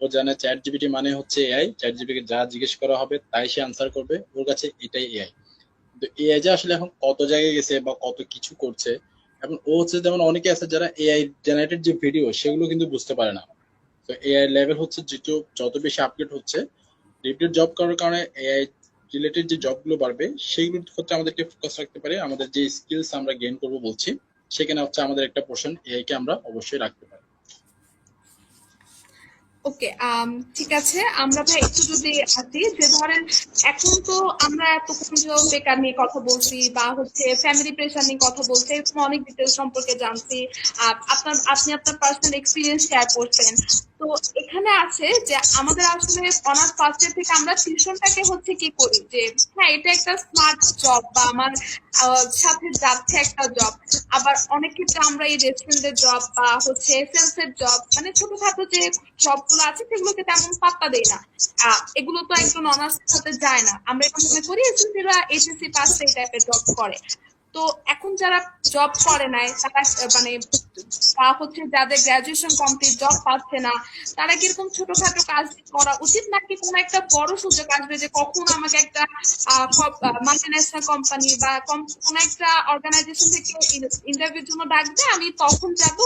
ও জানে চ্যাট জিপিটি মানে হচ্ছে এআই, চ্যাট জিপিটি যা জিজ্ঞেস করা হবে তাই সে আনসার করবে, ওর কাছে এটাই এআই। কিন্তু এআই যে আসলে এখন কত জায়গায় গেছে বা কত কিছু করছে, এখন ও হচ্ছে যেমন অনেকে আছে যারা এআই জেনারেটেড যে ভিডিও সেগুলো কিন্তু বুঝতে পারে না। তো এআই লেভেল হচ্ছে যত বেশি আপডেট হচ্ছে রিপিটেড জব করার কারণে এআই রিলেটেড যে জবগুলো বাড়বে সেইগুলোর ক্ষেত্রে আমাদেরকে ফোকাস রাখতে পারে। আমাদের যে স্কিলস আমরা গেইন করব বলছি সেখানে হচ্ছে আমাদের একটা পোর্শন এআই কে আমরা অবশ্যই রাখতে পারি। ওকে। ঠিক আছে, আমরা ভাই একটু যদি আসি যে ধরেন এখন তো আমরা এতক্ষণ যে বেকার নিয়ে কথা বলছি বা হচ্ছে ফ্যামিলি প্রেশার নিয়ে কথা বলছি, এরকম অনেক ডিটেলস সম্পর্কে জানছি। আপনি আপনার পার্সোনাল এক্সপিরিয়েন্স শেয়ার করছেন। তো এখানে আছে যে আমাদের আসলে অনার্স ফার্স্ট ইয়ার থেকে আমরা টিউশনটাকে হচ্ছে কি করি যে হ্যাঁ এটা একটা স্মার্ট জব বা আমার সাথে যাচ্ছে একটা জব। আবার অনেক ক্ষেত্রে আমরা এই রেস্টুরেন্টের জব বা হচ্ছে সেলস এর জব মানে ছোটখাটো যে জব গুলো আছে সেগুলোকে তেমন পাত্তা দেই না। এগুলো তো একজন অনার্স সাথে যায় না, আমরা এটা মনে করি এসএসসি বা এইচএসসি পাস এই টাইপের জব করে। তো এখন যারা জব করে নাই তারা মানে বা হচ্ছে যাদের গ্রাজুয়েশন কমপ্লিট জব পাচ্ছে না, তারা কিরকম ছোটখাটো কাজ করা উচিত, নাকি কোনো একটা বড় সুযোগ আসবে যে কখন আমাকে একটা মাল্টিন্যাশনাল কোম্পানি বা কোনো একটা অর্গানাইজেশন থেকে ইন্টারভিউর জন্য ডাকবে, আমি তখন যাব?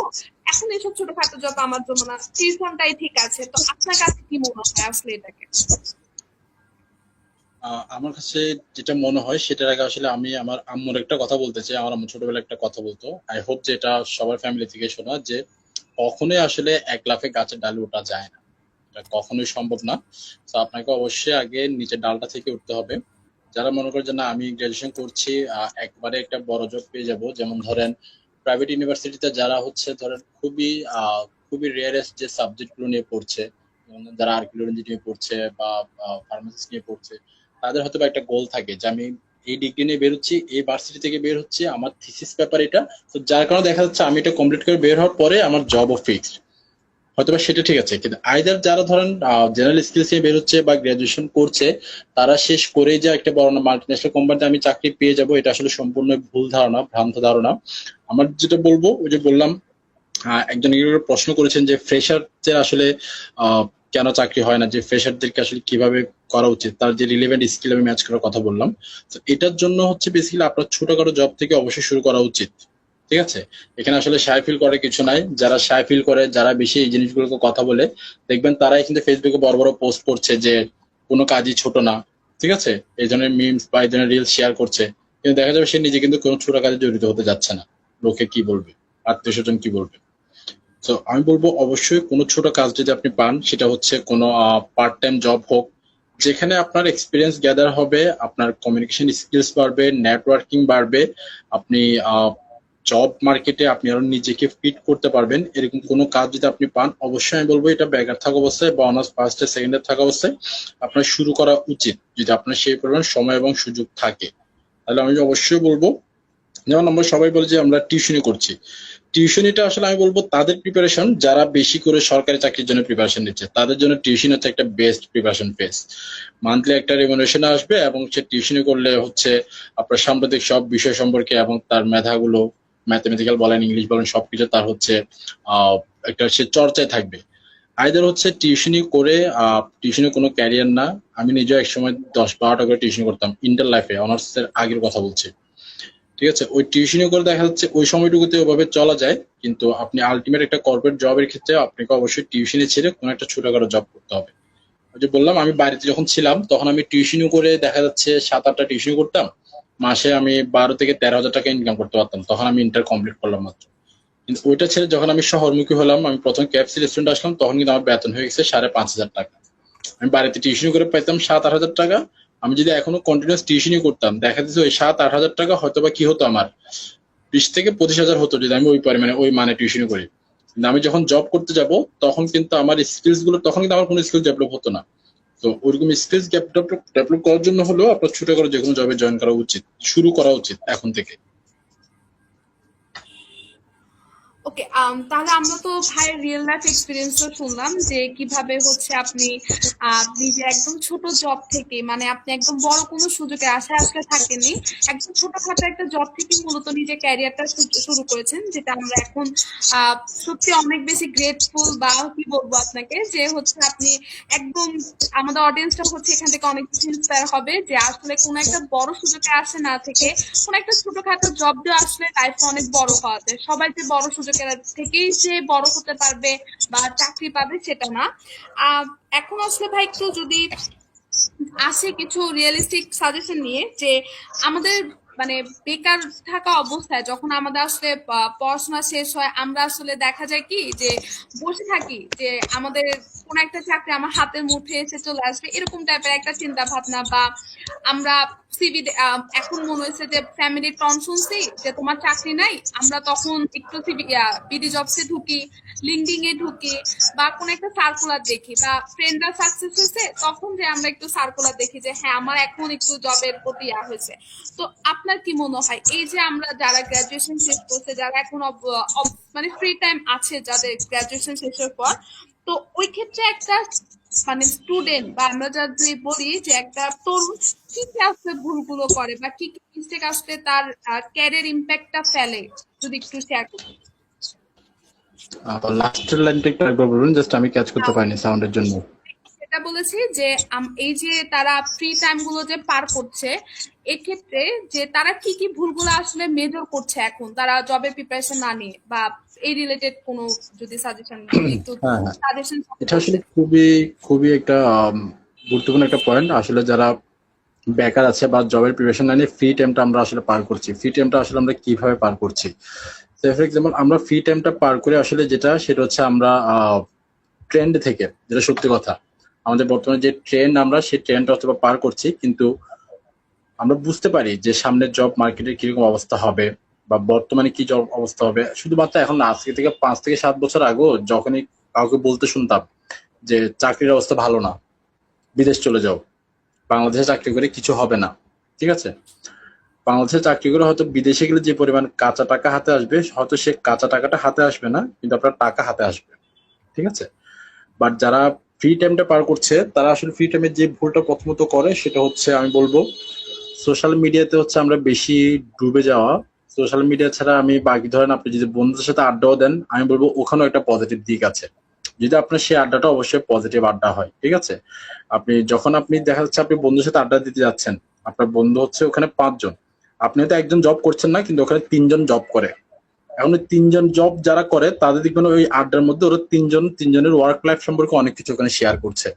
এখন এইসব ছোটখাটো জব আমার জন্য না, 30 ঘন্টাই ঠিক আছে। তো আপনার কাছে কি মনে হয় আসলে এটাকে? আমার কাছে যেটা মনে হয় সেটার আগে আসলে আমি আমার আম্মুর একটা কথা বলতে চাই। আমার আম্মু ছোটবেলায় একটা কথা বলতো, আই হোপ যে এটা সবার ফ্যামিলি থেকে শোনা, যে কখনোই আসলে এক লাফে গাছের ডালে ওঠা যায় না, এটা কখনোই সম্ভব না। তো আপনাকে অবশ্যই আগে নিচের ডালটা থেকে উঠতে হবে। যারা মনে করে যে না আমি গ্রাজুয়েশন করছি একবারে একটা বড় জব পেয়ে যাব, যেমন ধরেন প্রাইভেট ইউনিভার্সিটিতে যারা হচ্ছে ধরেন খুবই রেয়ারেস্ট যে সাবজেক্ট গুলো নিয়ে পড়ছে, যেমন যারা আর্কিওলজি নিয়ে পড়ছে বা ফার্মাসিস্ট নিয়ে পড়ছে, তাদের হয়তো বা একটা গোল থাকে যে আমি এই ডিগ্রি নিয়ে বের হচ্ছি, এই ভার্সিটি থেকে বের হচ্ছি, আমার থিসিস পেপার এটা। তো যার কারণে দেখা যাচ্ছে আমি এটা কমপ্লিট করে বের হওয়ার পরে আমার জবও ফিক্সড, হয়তোবা সেটা ঠিক আছে। কিন্তু আইদার যারা ধরেন জেনারেল স্কিলস নিয়ে বেরোচ্ছে বা গ্রাজুয়েশন করছে, তারা শেষ করেই যে একটা বড় মাল্টিন্যাশনাল কোম্পানিতে আমি চাকরি পেয়ে যাব, এটা আসলে সম্পূর্ণ ভুল ধারণা, ভ্রান্ত ধারণা। আমার যেটা বলবো, ওই যে বললাম, একজন প্রশ্ন করেছেন যে ফ্রেশারদের আসলে আহ, কেন চাকরি হয় না, যে ফ্রেশারদেরকে আসলে কিভাবে করা উচিত, তার যে রিলেভেন্ট স্কিল আমি ম্যাচ করার কথা বললাম। তো এটার জন্য হচ্ছে বেসিক্যালি আপনার ছোটখাটো জব থেকে অবশ্যই শুরু করা উচিত। ঠিক আছে, এখানে আসলে শাই ফিল করে কিছু নাই। যারা শাই ফিল করে, যারা বেশি এই জিনিসগুলোকে কথা বলে, দেখবেন তারাই কিন্তু ফেসবুকে বড় বড় পোস্ট করছে যে কোনো কাজই ছোট না। ঠিক আছে, এই ধরনের মিমস বা এই ধরনের রিলস শেয়ার করছে, কিন্তু দেখা যাবে সে নিজে কিন্তু কোনো ছোট কাজে জড়িত হতে যাচ্ছে না। লোকে কি বলবে, আত্মীয় স্বজন কি বলবে। তো আমি বলবো অবশ্যই কোনো ছোট কাজ যদি আপনি পান, সেটা হচ্ছে কোনো পার্ট টাইম জব হোক, যেখানে আপনার এক্সপিরিয়েন্স গ্যাদার হবে, আপনার কমিউনিকেশন স্কিলস বাড়বে, নেটওয়ার্কিং বাড়বে, আপনি জব মার্কেটে আপনি আরো নিজেকে ফিট করতে পারবেন, এরকম কোনো কাজ যদি আপনি পান, অবশ্যই আমি বলবো এটা বেকার থাকা অবস্থায় বা honours first year second year থাকা অবস্থায় আপনার শুরু করা উচিত, যদি আপনার সেই পরিমাণ সময় এবং সুযোগ থাকে। তাহলে আমি অবশ্যই বলবো, যেমন আমরা সবাই বলি যে আমরা টিউশনি করছি, টিউশনিটা আসলে আমি বলবো তাদের প্রিপারেশন যারা বেশি করে সরকারি চাকরির জন্য প্রিপারেশন নিচ্ছে, তাদের জন্য টিউশন হচ্ছে একটা বেস্ট প্রিপারেশন ফেজ। মান্থলি একটা রেমুনারেশন আসবে এবং সে টিউশনি করলে হচ্ছে আপনার সাম্প্রতিক সব বিষয় সম্পর্কে এবং তার মেধাগুলো, ম্যাথমেটিক্যাল বলেন ইংলিশ বলেন সবকিছু তার হচ্ছে আহ একটা সে চর্চায় থাকবে। আইদার হচ্ছে টিউশনি করে টিউশনি কোনো ক্যারিয়ার না। আমি নিজেও একসময় 10-12টা করে টিউশন করতাম ইন্টার লাইফে, অনার্স এর আগের কথা বলছি। ঠিক আছে, ওই টিউশনি করে দেখা যাচ্ছে ওই সময়টুকুতে ওভাবে চলা যায়, কিন্তু আপনি আলটিমেট একটা কর্পোরেট জবের ক্ষেত্রে আপনাকে অবশ্যই টিউশনি ছেড়ে কোনো একটা ছোটখাটো জব করতে হবে। ওই যে বললাম, আমি বাড়িতে যখন ছিলাম তখন আমি টিউশনি করে দেখা যাচ্ছে 7-8টা টিউশনি করতাম, মাসে আমি 12 থেকে 13 হাজার টাকা ইনকাম করতে পারতাম, তখন আমি ইন্টার কমপ্লিট করলাম মাত্র। কিন্তু ওইটা ছেড়ে যখন আমি শহরমুখী হলাম, আমি প্রথম ক্যাপসি রেস্টুরেন্ট আসলাম, তখন কিন্তু আমার বেতন হয়ে গেছে 5,500 টাকা। আমি বাড়িতে টিউশনি করে পাইতাম 7-8 হাজার টাকা। আমি যদি এখনো কন্টিনিউস টিউশনি করতাম, দেখা দিচ্ছে ওই 7-8 হাজার টাকা হয়তো বা কি হতো আমার 20 থেকে 25 হাজার হতো, যদি আমি ওই পরিমাণে ওই মানে টিউশনি করি। কিন্তু আমি যখন জব করতে যাব, তখন কিন্তু আমার স্কিলস গুলো, তখন কিন্তু আমার কোনো স্কিল ডেভেলপ হতো না। তো ওইরকম স্কিলস ডেভেলপ করার জন্য হলেও আপনার ছোট করে যে কোনো জবে জয়েন করা উচিত, শুরু করা উচিত এখন থেকে। ওকে, তাহলে আমরা তো ভাইয়ের রিয়েল লাইফ এক্সপিরিয়েন্সটা শুনলাম যে কিভাবে হচ্ছে আপনি নিজে একদম ছোট জব থেকে, মানে আপনি একদম বড় কোনো সুযোগে আশায় আসলে থাকেননি, একদম ছোটখাটো একটা জব থেকে মূলত নিজের ক্যারিয়ারটা শুরু করেছেন, যেটা আমরা এখন আহ সত্যি অনেক বেশি গ্রেটফুল, বা কি বলবো আপনাকে, যে হচ্ছে আপনি একদম, আমাদের অডিয়েন্সটা হচ্ছে এখান থেকে অনেক কিছু ইন্সপায়ার হবে যে আসলে কোনো একটা বড় সুযোগে আসে না থেকে কোনো একটা ছোটখাটো জব দিয়ে আসলে লাইফে অনেক বড় হওয়া যায়। সবাই যে বড় সুযোগের থেকেই যে বড় হতে পারবে বা চাকরি পাবে সেটা না। আহ এখন আসলে ভাই একটু যদি আসে কিছু রিয়েলিস্টিক সাজেশন নিয়ে, যে আমাদের মানে বেকার থাকা অবস্থায় যখন আমাদের আসলে পড়াশোনা শেষ হয়, আমরা আসলে দেখা যায় কি যে বসে থাকি, যে আমাদের কোন একটা চাকরি আমার হাতের মুঠে এসে চলে আসবে, এরকম টাইপের একটা চিন্তা ভাবনা, বা আমরা সিভি, এখন মনে হয়েছে যে ফ্যামিলির টন শুনছি যে তোমার চাকরি নাই, আমরা তখন একটু সিভি বিডি জবসে ঢুকি, লিঙ্কডিং এ ঢুকি, বা কোন একটা সার্কুলার দেখি, বা ফ্রেন্ডরা সাকসেস হয়েছে তখন যে আমরা একটু সার্কুলার দেখি যে হ্যাঁ আমার এখন একটু জবের প্রতি হয়েছে। তো আপনার কি মনে হয় এই যে আমরা যারা গ্রাজুয়েশন শেষ করছে, যারা এখন মানে ফ্রি টাইম আছে যাদের গ্রাজুয়েশন শেষের পর, তো ওই ক্ষেত্রে একটা মানে স্টুডেন্ট বা আমরা যদি বলি যে একটা তরুণ কি কি আসলে ভুলগুলো করে বা কি কি মিস্টেক আসলে তার ক্যারিয়ার ইম্প্যাক্টটা ফেলে, যদি একটু শেয়ার করতেন। লাস্টের লাইনটা একটু একবার বলুন, জাস্ট আমি ক্যাচ করতে পারিনি সাউন্ডের জন্য। সেটা বলেছি যে এই যে তারা ফ্রি টাইম গুলো যে পার করছে, এক্ষেত্রে যে তারা কি কি ভুলগুলো আসলে মেজর করছে এখন তারা জবের প্রিপারেশন না নিয়ে, বা এই রিলেটেড কোনো যদি সাজেশন একটু হ্যাঁ, হ্যাঁ, সাজেশন এটা আসলে করতেন। খুবই খুবই একটা গুরুত্বপূর্ণ একটা পয়েন্ট। আসলে যারা বেকার আছে বা জবের প্রিপারেশন না নিয়ে ফ্রি টাইমটা আমরা আসলে পার করছি, ফ্রি টাইমটা আসলে আমরা কিভাবে পার করছি। ফর এক্সাম্পল, আমরা ফ্রি টাইমটা পার করে আসলে সেটা হচ্ছে আমরা ট্রেন্ড থেকে, যেটা সত্যি কথা, আমাদের বর্তমানে যে ট্রেন্ড, আমরা সেই ট্রেন্ডটা হয়তো বা পার করছি, কিন্তু আমরা বুঝতে পারি যে সামনের জব মার্কেটের কিরকম অবস্থা হবে বা বর্তমানে কি জব অবস্থা হবে। শুধুমাত্র এখন না, আজকে থেকে 5 থেকে 7 বছর আগেও যখনই কাউকে বলতে শুনতাম যে চাকরির অবস্থা ভালো না, বিদেশ চলে যাও, বাংলাদেশে চাকরি করে কিছু হবে না, ঠিক আছে, বাংলাদেশে চাকরি করে হয়তো বিদেশে গেলে যে পরিমাণ কাঁচা টাকা হাতে আসবে, হয়তো সে কাঁচা টাকাটা হাতে আসবে না, কিন্তু আপনার টাকা হাতে আসবে, ঠিক আছে। বাট যারা ফ্রি টাইমটা পার করছে, তারা আসলে ফ্রি টাইমে যে ভুলটা প্রথমত করে সেটা হচ্ছে, আমি বলবো, সোশ্যাল মিডিয়াতে হচ্ছে আমরা বেশি ডুবে যাওয়া। সোশ্যাল মিডিয়া ছাড়া আমি বাকি, ধরেন আপনি যদি বন্ধুদের সাথে আড্ডাও দেন, আমি বলবো ওখানেও একটা পজিটিভ দিক আছে, যদি আপনার সেই আড্ডাটা অবশ্যই পজিটিভ আড্ডা হয়, ঠিক আছে। আপনি দেখা যাচ্ছে আপনি বন্ধুর সাথে আড্ডা দিতে যাচ্ছেন, আপনার বন্ধু হচ্ছে ওখানে 5 জন, আপনি হয়তো একজন জব করছেন না, কিন্তু ওখানে 3 জন জব করে। এখন ওই 3 জন জব যারা করে, তাদের দেখবেন ওই আড্ডার মধ্যে ওরা তিনজনের ওয়ার্ক লাইফ সম্পর্কে অনেক কিছু ওখানে শেয়ার করছে,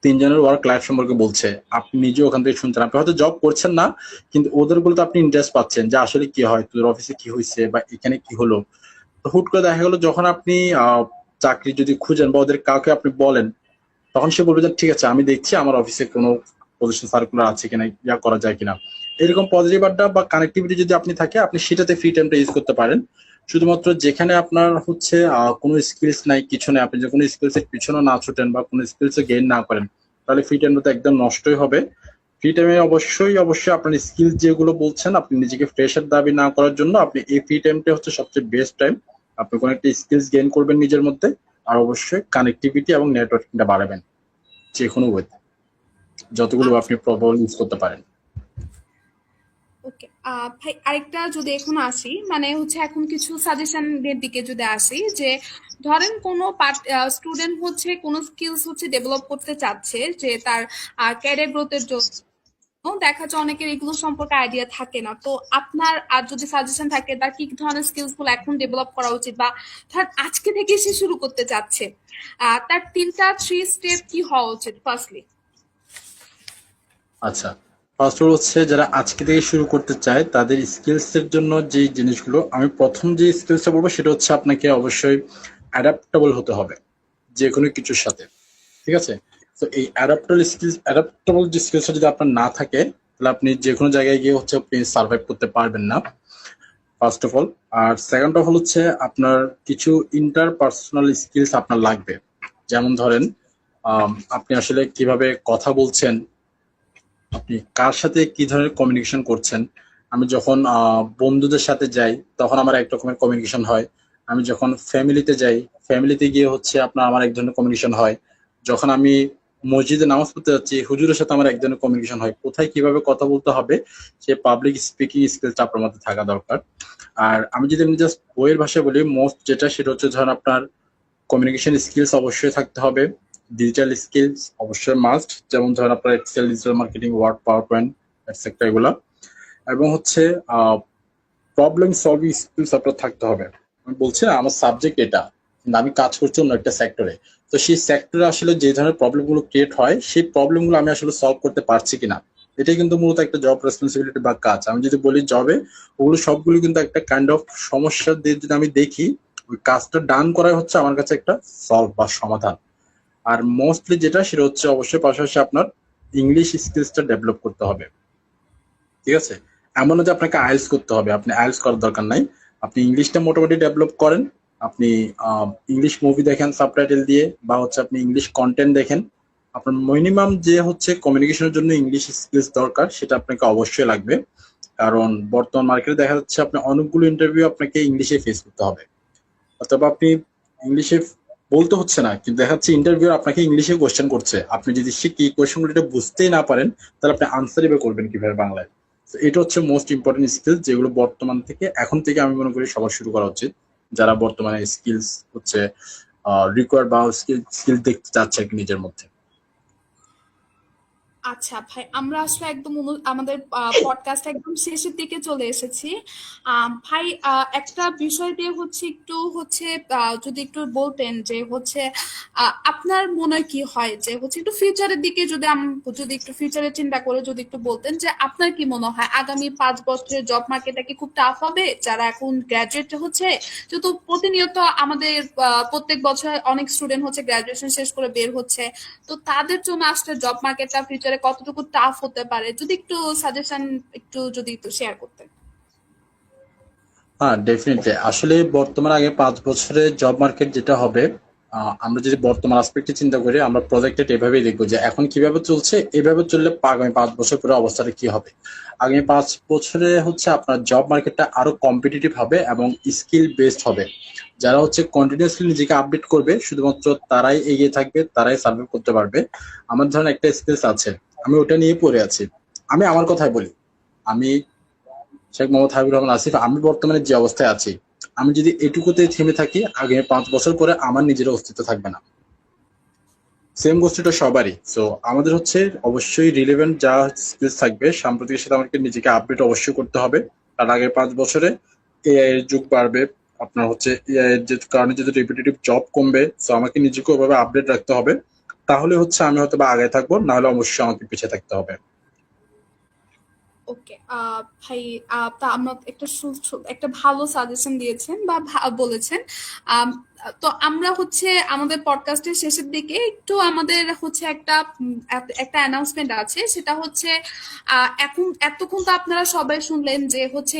3 জনের ওয়ার্ক লাইফ সম্পর্কে বলছে, আপনি নিজে ওখান থেকে শুনছেন। আপনি হয়তো জব করছেন না, কিন্তু ওদের গুলোতে আপনি ইন্টারেস্ট পাচ্ছেন যে আসলে কি হয়, তোদের অফিসে কি হয়েছে বা এখানে কি হলো। তো হুট করে দেখা গেলো যখন আপনি চাকরি যদি খুঁজেন বা ওদের কাউকে আপনি বলেন, তখন সে বলবে যে ঠিক আছে, আমি দেখছি আমার অফিসে কোনো পজিশন সার্কুলার আছে কিনা, ইয়া করা যায় কিনা। এরকম পজিটিভ আড্ডা বা কানেক্টিভিটি যদি আপনি থাকে, আপনি সেটাতে ফ্রি টাইমটা ইউজ করতে পারেন। শুধুমাত্র যেখানে আপনার হচ্ছে কোনো স্কিলস নাই, কিছু নেই, আপনি যে কোনো স্কিলস এর পিছনে না ছুটেন বা কোনো স্কিলস গেইন না করেন, তাহলে ফ্রি টাইমটা তো একদম নষ্টই হবে। ফ্রি টাইমে অবশ্যই অবশ্যই আপনার স্কিলস যেগুলো বলছেন, আপনি নিজেকে ফ্রেশার দাবি না করার জন্য আপনি এই ফ্রি টাইমটা হচ্ছে সবচেয়ে বেস্ট টাইম। আপনি কোনো একটা স্কিলস গেইন করবেন নিজের মধ্যে, আর অবশ্যই কানেক্টিভিটি এবং নেটওয়ার্কিংটা বাড়াবেন যে কোনো ওয়েতে, যতগুলো আপনি প্রপারলি ইউজ করতে পারেন। ওকে, ভাই আরেকটা যদি এখন আসি, মানে হচ্ছে এখন কিছু সাজেশনের দিকে যদি আসি, যে ধরেন কোনো স্টুডেন্ট হচ্ছে কোনো স্কিলস হচ্ছে ডেভেলপ করতে চাচ্ছে, যে তার ক্যারিয়ার গ্রোথের জন্য। দেখা যায় অনেকের এগুলো সম্পর্কে আইডিয়া থাকে না, তো আপনার আর যদি সাজেশন থাকে তার কি ধরনের স্কিলস গুলো এখন ডেভেলপ করা উচিত, বা ধর আজকে থেকে সে শুরু করতে চাচ্ছে, তার 3 স্টেপ কি হওয়া উচিত ফার্স্টলি? আচ্ছা, ফার্স্ট অফ অল হচ্ছে, যারা আজকে থেকে শুরু করতে চায় তাদের স্কিলস এর জন্য যে জিনিসগুলো, আমি প্রথম যে স্কিলসটা বলবো সেটা হচ্ছে আপনাকে অবশ্যই অ্যাডাপ্টেবল হতে হবে যে কোনো কিছুর সাথে, ঠিক আছে। তো এই অ্যাডাপ্টেবল যে স্কিলসটা যদি আপনার না থাকে, তাহলে আপনি যে কোনো জায়গায় গিয়ে হচ্ছে আপনি সার্ভাইভ করতে পারবেন না, ফার্স্ট অফ অল। আর সেকেন্ড অফ অল হচ্ছে, আপনার কিছু ইন্টারপার্সোনাল স্কিলস আপনার লাগবে। যেমন ধরেন, আপনি আসলে কিভাবে কথা বলছেন, আপনি কার সাথে কি ধরনের কমিউনিকেশন করছেন। আমি যখন বন্ধুদের সাথে যাই, তখন আমার এক রকমের কমিউনিকেশন হয়। আমি যখন ফ্যামিলিতে যাই, ফ্যামিলিতে গিয়ে হচ্ছে আপনার আমার এক ধরনের কমিউনিকেশন হয়। যখন আমি মসজিদে নামাজ পড়তে যাচ্ছি, হুজুরের সাথে আমার এক ধরনের কমিউনিকেশন হয়। কোথায় কিভাবে কথা বলতে হবে, সে পাবলিক স্পিকিং স্কিলটা আপনার মধ্যে থাকা দরকার। আর আমি যদি এমনি জাস্ট বইয়ের ভাষায় বলি, মোস্ট যেটা সেটা হচ্ছে, ধরেন আপনার কমিউনিকেশন স্কিলস অবশ্যই থাকতে হবে, ডিজিটাল স্কিলস অবশ্যই মাস্ট, যেমন ধরেন আপনার Excel, digital marketing, Word, PowerPoint, etcetera, এগুলা। এবং হচ্ছে প্রবলেম সলভিং স্কিলস আপনার থাকতে হবে। আমি বলছি না আমার সাবজেক্ট এটা, কিন্তু আমি কাজ করছি অন্য একটা সেক্টরে, তো সেই সেক্টরে আসলে যে ধরনের প্রবলেম গুলো ক্রিয়েট হয়, সেই প্রবলেম গুলো আমি আসলে সলভ করতে পারছি কিনা, এটাই কিন্তু মূলত একটা জব রেসপন্সিবিলিটি বা কাজ। আমি যদি বলি জবে, ওগুলো সবগুলো কিন্তু একটা কাইন্ড অফ সমস্যা দিয়ে যদি আমি দেখি, ওই কাজটা ডান করাই হচ্ছে আমার কাছে একটা সলভ বা সমাধান। আর মোস্টলি যেটা সেটা হচ্ছে অবশ্যই পাশাপাশি আপনার ইংলিশ স্কিলসটা ডেভেলপ করতে হবে, ঠিক আছে। এমন না যে আপনাকে আইএলটিএস করতে হবে, আপনি আইএলটিএস করার দরকার নাই। আপনি ইংলিশটা মোটামুটি ডেভেলপ করেন, আপনি ইংলিশ মুভি দেখেন সাবটাইটেল দিয়ে, বা হচ্ছে আপনি ইংলিশ কন্টেন্ট দেখেন। আপনার মিনিমাম যে হচ্ছে কমিউনিকেশনের জন্য ইংলিশ স্কিলস দরকার, সেটা আপনাকে অবশ্যই লাগবে। কারণ বর্তমান মার্কেটে দেখা যাচ্ছে আপনি অনেকগুলো ইন্টারভিউ আপনাকে ইংলিশে ফেস করতে হবে, অথবা আপনি ইংলিশে বলতে হচ্ছে না, কিন্তু দেখা যাচ্ছে ইন্টারভিউ আপনাকে ইংলিশে কোশ্চেন করছে, আপনি যদি সে কি কোশ্চেনগুলো এটা বুঝতেই না পারেন, তাহলে আপনি আনসারই বা করবেন কিভাবে বাংলায়? তো এটা হচ্ছে মোস্ট ইম্পর্টেন্ট স্কিল, যেগুলো বর্তমান থেকে এখন থেকে আমি মনে করি সবার শুরু করা উচিত, যারা বর্তমানে স্কিলস হচ্ছে রিকোয়ার্ড বা স্কিল স্কিল দেখতে চাচ্ছে আর কি নিজের মধ্যে। আচ্ছা ভাই, আমরা আসলে একদম আমাদের পডকাস্ট একদম শেষের দিকে চলে এসেছি। ভাই, একটা বিষয় দিয়ে হচ্ছে একটু হচ্ছে যদি একটু বলতেন যে হচ্ছে আপনার মনে হয় কি হয় যে হচ্ছে একটু ফিউচারের দিকে যদি যদি একটু ফিউচারের চিন্তা করে যদি একটু বলতেন যে আপনার কি মনে হয় আগামী 5 বছরের জব মার্কেটটা কি খুব টাফ হবে যারা এখন গ্রাজুয়েট হচ্ছে? যেহেতু প্রতিনিয়ত আমাদের প্রত্যেক বছর অনেক স্টুডেন্ট হচ্ছে গ্রাজুয়েশন শেষ করে বের হচ্ছে, তো তাদের জন্য আসলে জব মার্কেটটা ফিউচারে কতটুকু টাফ হতে পারে যদি একটু সাজেশন একটু যদি একটু শেয়ার করতেন। হ্যাঁ, ডেফিনেটলি। আসলে বর্তমান আগে 5 বছরের জব মার্কেট যেটা হবে, আমরা যদি বর্তমান আসপেক্টে চিন্তা করি, আমরা প্রজেক্টেড এভাবেই দেখবো যে এখন কিভাবে চলছে, এভাবে চললে আগামী 5 বছর পরে অবস্থাটা কি হবে। আগামী 5 বছরে হচ্ছে আপনার জব মার্কেটটা আরো কম্পিটিটিভ হবে এবং স্কিল বেসড হবে। যারা হচ্ছে কন্টিনিউয়াসলি নিজেকে আপডেট করবে, শুধুমাত্র তারাই এগিয়ে থাকবে, তারাই সার্ভাইভ করতে পারবে। আমার ধরেন একটা স্কিলস আছে, আমি ওটা নিয়ে পড়ে আছি। আমি আমার কথাই বলি, আমি শেখ মোহাম্মদ হাবিবুর রহমান আসিফ, আমি বর্তমানে যে অবস্থায় আছি, আমি যদি এটুকুতে থেমে থাকি, আগামী 5 বছর পরে আমার নিজের অস্তিত্ব থাকবে না। সেম গোষ্ঠীটা সবারই। সো আমাদের হচ্ছে অবশ্যই রিলেভেন্ট যা স্কিলস থাকবে, সাম্প্রতিকের সাথে আমাকে নিজেকে আপডেট অবশ্যই করতে হবে। আর আগের 5 বছরে এআই এর যুগ বাড়বে, আপনার হচ্ছে এআই এর যে কারণে যদি রিপিটেটিভ জব কমবে, সো আমাকে নিজেকে ওভাবে আপডেট রাখতে হবে। তাহলে হচ্ছে আমি হয়তো বা আগে থাকবো, না হলে অবশ্যই আমাকে পিছিয়ে থাকতে হবে। ওকে ভাই, তা আমরা একটা একটা ভালো সাজেশন দিয়েছেন বা বলেছেন। আম, তো আমরা হচ্ছে আমাদের পডকাস্টের শেষের দিকে একটু আমাদের হচ্ছে একটা অ্যানাউন্সমেন্ট আছে, সেটা হচ্ছে এখন এতক্ষণ তো আপনারা সবাই শুনলেন যে হচ্ছে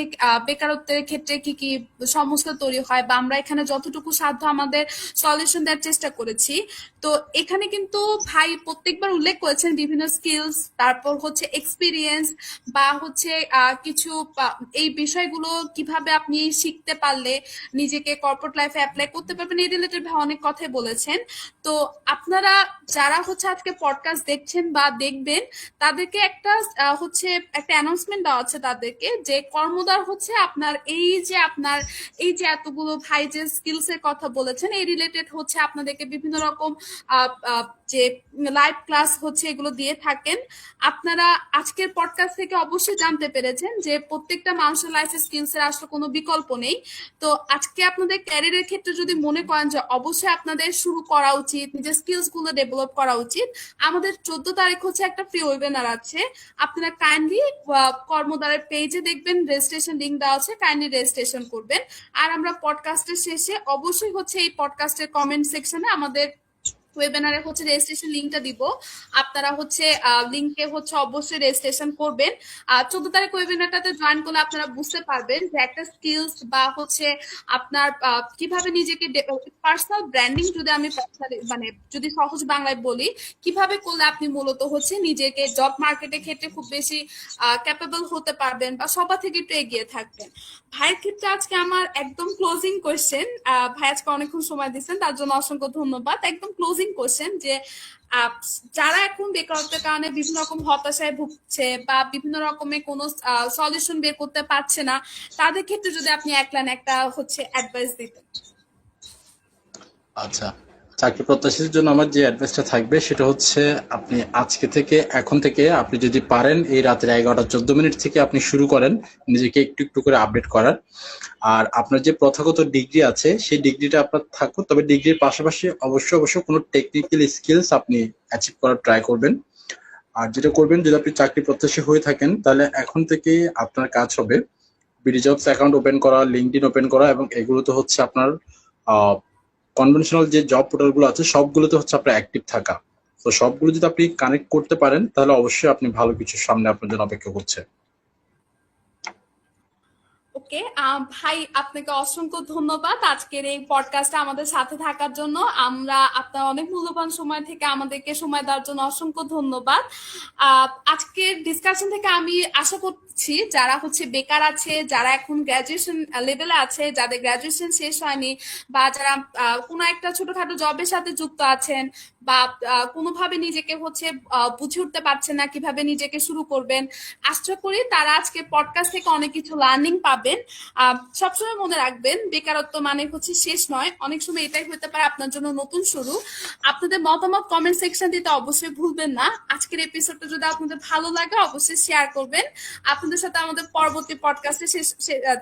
বেকারত্বের ক্ষেত্রে কি কি সমস্যা তৈরি হয়, বা আমরা এখানে যতটুকু সাধ্য আমাদের সলিউশন দেওয়ার চেষ্টা করেছি। তো এখানে কিন্তু ভাই প্রত্যেকবার উল্লেখ করেছেন বিভিন্ন স্কিলস, তারপর হচ্ছে এক্সপিরিয়েন্স, বা হচ্ছে কিছু এই বিষয়গুলো কিভাবে আপনি শিখতে পারলে নিজেকে কর্পোরেট লাইফে অ্যাপ্লাই করতে পারবেন, এই রিলেটেড ভাই অনেক কথাই বলেছেন। তো আপনারা যারা হচ্ছে আজকে পডকাস্ট দেখছেন বা দেখবেন, তাদেরকে হচ্ছে একটা অ্যানাউন্সমেন্ট দেওয়া আছে তাদেরকে, যে কর্মদার হচ্ছে আপনার এই যে এতগুলো ভাই যে স্কিলস এর কথা বলেছেন এই রিলেটেড হচ্ছে আপনাদেরকে বিভিন্ন রকম যে লাইভ ক্লাস হচ্ছে এগুলো দিয়ে থাকেন। আপনারা আজকের পডকাস্ট থেকে অবশ্যই জানতে পেরেছেন যে প্রত্যেকটা মানুষের লাইফে স্কিলস এর আসলে কোনো বিকল্প নেই। তো আজকে আপনাদের ক্যারিয়ারের ক্ষেত্রে যদি মনে করেন যে অবশ্যই আপনাদের শুরু করা উচিত, নিজের স্কিলস গুলো ডেভেলপ করা উচিত, আমাদের 14 তারিখ হচ্ছে একটা ফ্রি ওয়েবিনার আছে। আপনারা কাইন্ডলি কর্মদ্বারের পেজে দেখবেন রেজিস্ট্রেশন লিংক দেওয়া আছে, কাইন্ডলি রেজিস্ট্রেশন করবেন। আর আমরা পডকাস্টের শেষে অবশ্যই হচ্ছে এই পডকাস্টের কমেন্ট সেকশনে আমাদের ওয়েবিনারে হচ্ছে রেজিস্ট্রেশন লিংকটা দিব। আপনারা হচ্ছে লিংকে হচ্ছে অবশ্যই রেজিস্ট্রেশন করবেন। 14 তারিখ ওয়েবিনারটাতে জয়েন করলে আপনারা বুঝতে পারবেন যে একটা স্কিলস বা হচ্ছে আপনার কিভাবে নিজেকে পার্সোনাল ব্র্যান্ডিং, যদি আমি মানে যদি সহজ বাংলায় বলি, কিভাবে করলে আপনি মূলত হচ্ছে নিজেকে জব মার্কেটের ক্ষেত্রে খুব বেশি ক্যাপেবল হতে পারবেন বা সবার থেকে একটু এগিয়ে থাকবেন। ভাইয়ের ক্ষেত্রে আজকে আমার একদম ক্লোজিং কোয়েশ্চেন, ভাই আজকে অনেকক্ষণ সময় দিচ্ছেন তার জন্য অসংখ্য ধন্যবাদ। একদম ক্লোজিং কোয়েশ্চেন যে আহ, যারা এখন বেকারত্বের কারণে বিভিন্ন রকম হতাশায় ভুগছে বা বিভিন্ন রকমের কোনো সলিউশন বের করতে পারছে না, তাদের ক্ষেত্রে যদি আপনি এক লাইন একটা হচ্ছে অ্যাডভাইস দিতেন। আচ্ছা, চাকরি প্রত্যাশীদের জন্য আমার যে অ্যাডভাইসটা থাকবে সেটা হচ্ছে, আপনি আজকে থেকে এখন থেকে আপনি যদি পারেন এই রাতের 11টা 14 মিনিট থেকে আপনি শুরু করেন নিজেকে একটু একটু করে আপডেট করার। আর আপনার যে প্রথাগত ডিগ্রি আছে সেই ডিগ্রিটা আপনার থাকুক, তবে ডিগ্রির পাশাপাশি অবশ্যই অবশ্যই কোনো টেকনিক্যাল স্কিলস আপনি অ্যাচিভ করার ট্রাই করবেন। আর যেটা করবেন, যদি আপনি চাকরি প্রত্যাশী হয়ে থাকেন, তাহলে এখন থেকে আপনার কাজ হবে বিডি জবস অ্যাকাউন্ট ওপেন করা, লিঙ্কডইন ওপেন করা, এবং এগুলোতে হচ্ছে আপনার কনভেনশনাল যে জব পোর্টালগুলো আছে সবগুলোতে হচ্ছে আপনার অ্যাক্টিভ থাকা। তো সবগুলো যদি আপনি কানেক্ট করতে পারেন, তাহলে অবশ্যই আপনি ভালো কিছু সামনে আপনার জন্য অপেক্ষা করছে। ওকে ভাইকে। ভাই, আপনাকে অসংখ্য ধন্যবাদ আজকের এই পডকাস্টে আমাদের সাথে থাকার জন্য। আমরা আপনার অনেক মূল্যবান সময় থেকে আমাদেরকে সময় দেওয়ার জন্য অসংখ্য ধন্যবাদ। আজকের ডিসকাশন থেকে আমি আশা করছি যারা হচ্ছে বেকার আছে, যারা এখন গ্রাজুয়েশন লেভেলে আছে, যাদের গ্রাজুয়েশন শেষ হয়নি, বা যারা কোনো একটা ছোটখাটো জবের সাথে যুক্ত আছেন, বা কোনোভাবে নিজেকে হচ্ছে বুঝে উঠতে পারছেন না কিভাবে নিজেকে শুরু করবেন, আশা করি তারা আজকে পডকাস্ট থেকে অনেক কিছু লার্নিং পাবেন। সবসময় মনে রাখবেন, বেকারত্ব মানে হচ্ছে শেষ নয়, অনেক সময় এটাই হতে পারে আপনার জন্য নতুন শুরু। আপনাদের মতামত কমেন্ট সেকশন দিতে অবশ্যই ভুলবেন না। আজকের এপিসোডটা যদি আপনাদের ভালো লাগে অবশ্যই শেয়ার করবেন। আপনাদের সাথে আমাদের পরবর্তী পডকাস্টে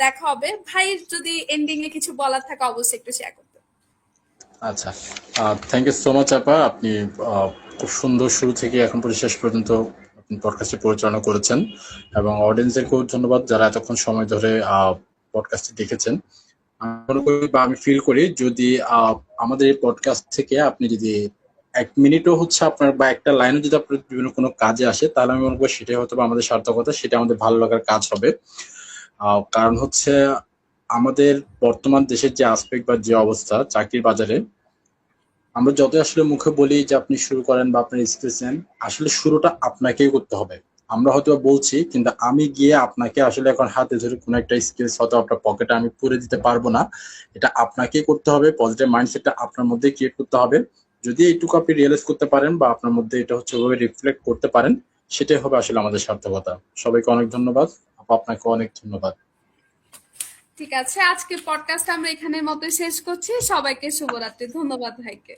দেখা হবে। ভাই, যদি এন্ডিং এ কিছু বলার থাকে অবশ্যই একটু শেয়ার করবেন। আচ্ছা, থ্যাংক ইউ সো মাচ আপা। আপনি খুব সুন্দর শুরু থেকে এখন পর্যন্ত শেষ পর্যন্ত আপনি পডকাস্টটি পরিচালনা করেছেন, এবং অডিয়েন্সদেরকেও ধন্যবাদ যারা এতক্ষণ সময় ধরে পডকাস্টটি দেখেছেন। আমি মনে করি বা আমি ফিল করি, যদি আমাদের এই পডকাস্ট থেকে আপনি যদি 1 মিনিটও হচ্ছে আপনার বা একটা লাইনও যদি আপনার বিভিন্ন কোনো কাজে আসে, তাহলে আমি মনে করি সেটাই হয়তো বা আমাদের সার্থকতা, সেটা আমাদের ভালো লাগার কাজ হবে। কারণ হচ্ছে আমাদের বর্তমান দেশের যে আসপেক্ট বা যে অবস্থা চাকরির বাজারে, আমরা যত আসলে মুখে বলি যে আপনি শুরু করেন বা আপনার স্কিলস নেন, আসলে শুরুটা আপনাকেই করতে হবে। আমরা হয়তো বলছি, কিন্তু আমি গিয়ে আপনাকে আসলে এখন হাতে ধরে কোনো একটা স্কিলস হয়তো আপনার পকেটে আমি পুরে দিতে পারবো না। এটা আপনাকেই করতে হবে, পজিটিভ মাইন্ডসেটটা আপনার মধ্যে ক্রিয়েট করতে হবে। যদি এইটুকু আপনি রিয়েলাইজ করতে পারেন বা আপনার মধ্যে এটা হচ্ছে ওভাবে রিফ্লেক্ট করতে পারেন, সেটাই হবে আসলে আমাদের সার্থকতা। সবাইকে অনেক ধন্যবাদ। আপনাকে অনেক ধন্যবাদ। ঠিক আছে, আজকে পডকাস্ট আমরা এখানের মতো শেষ করছি। সবাইকে শুভরাত্রি। ধন্যবাদ ভাইকে।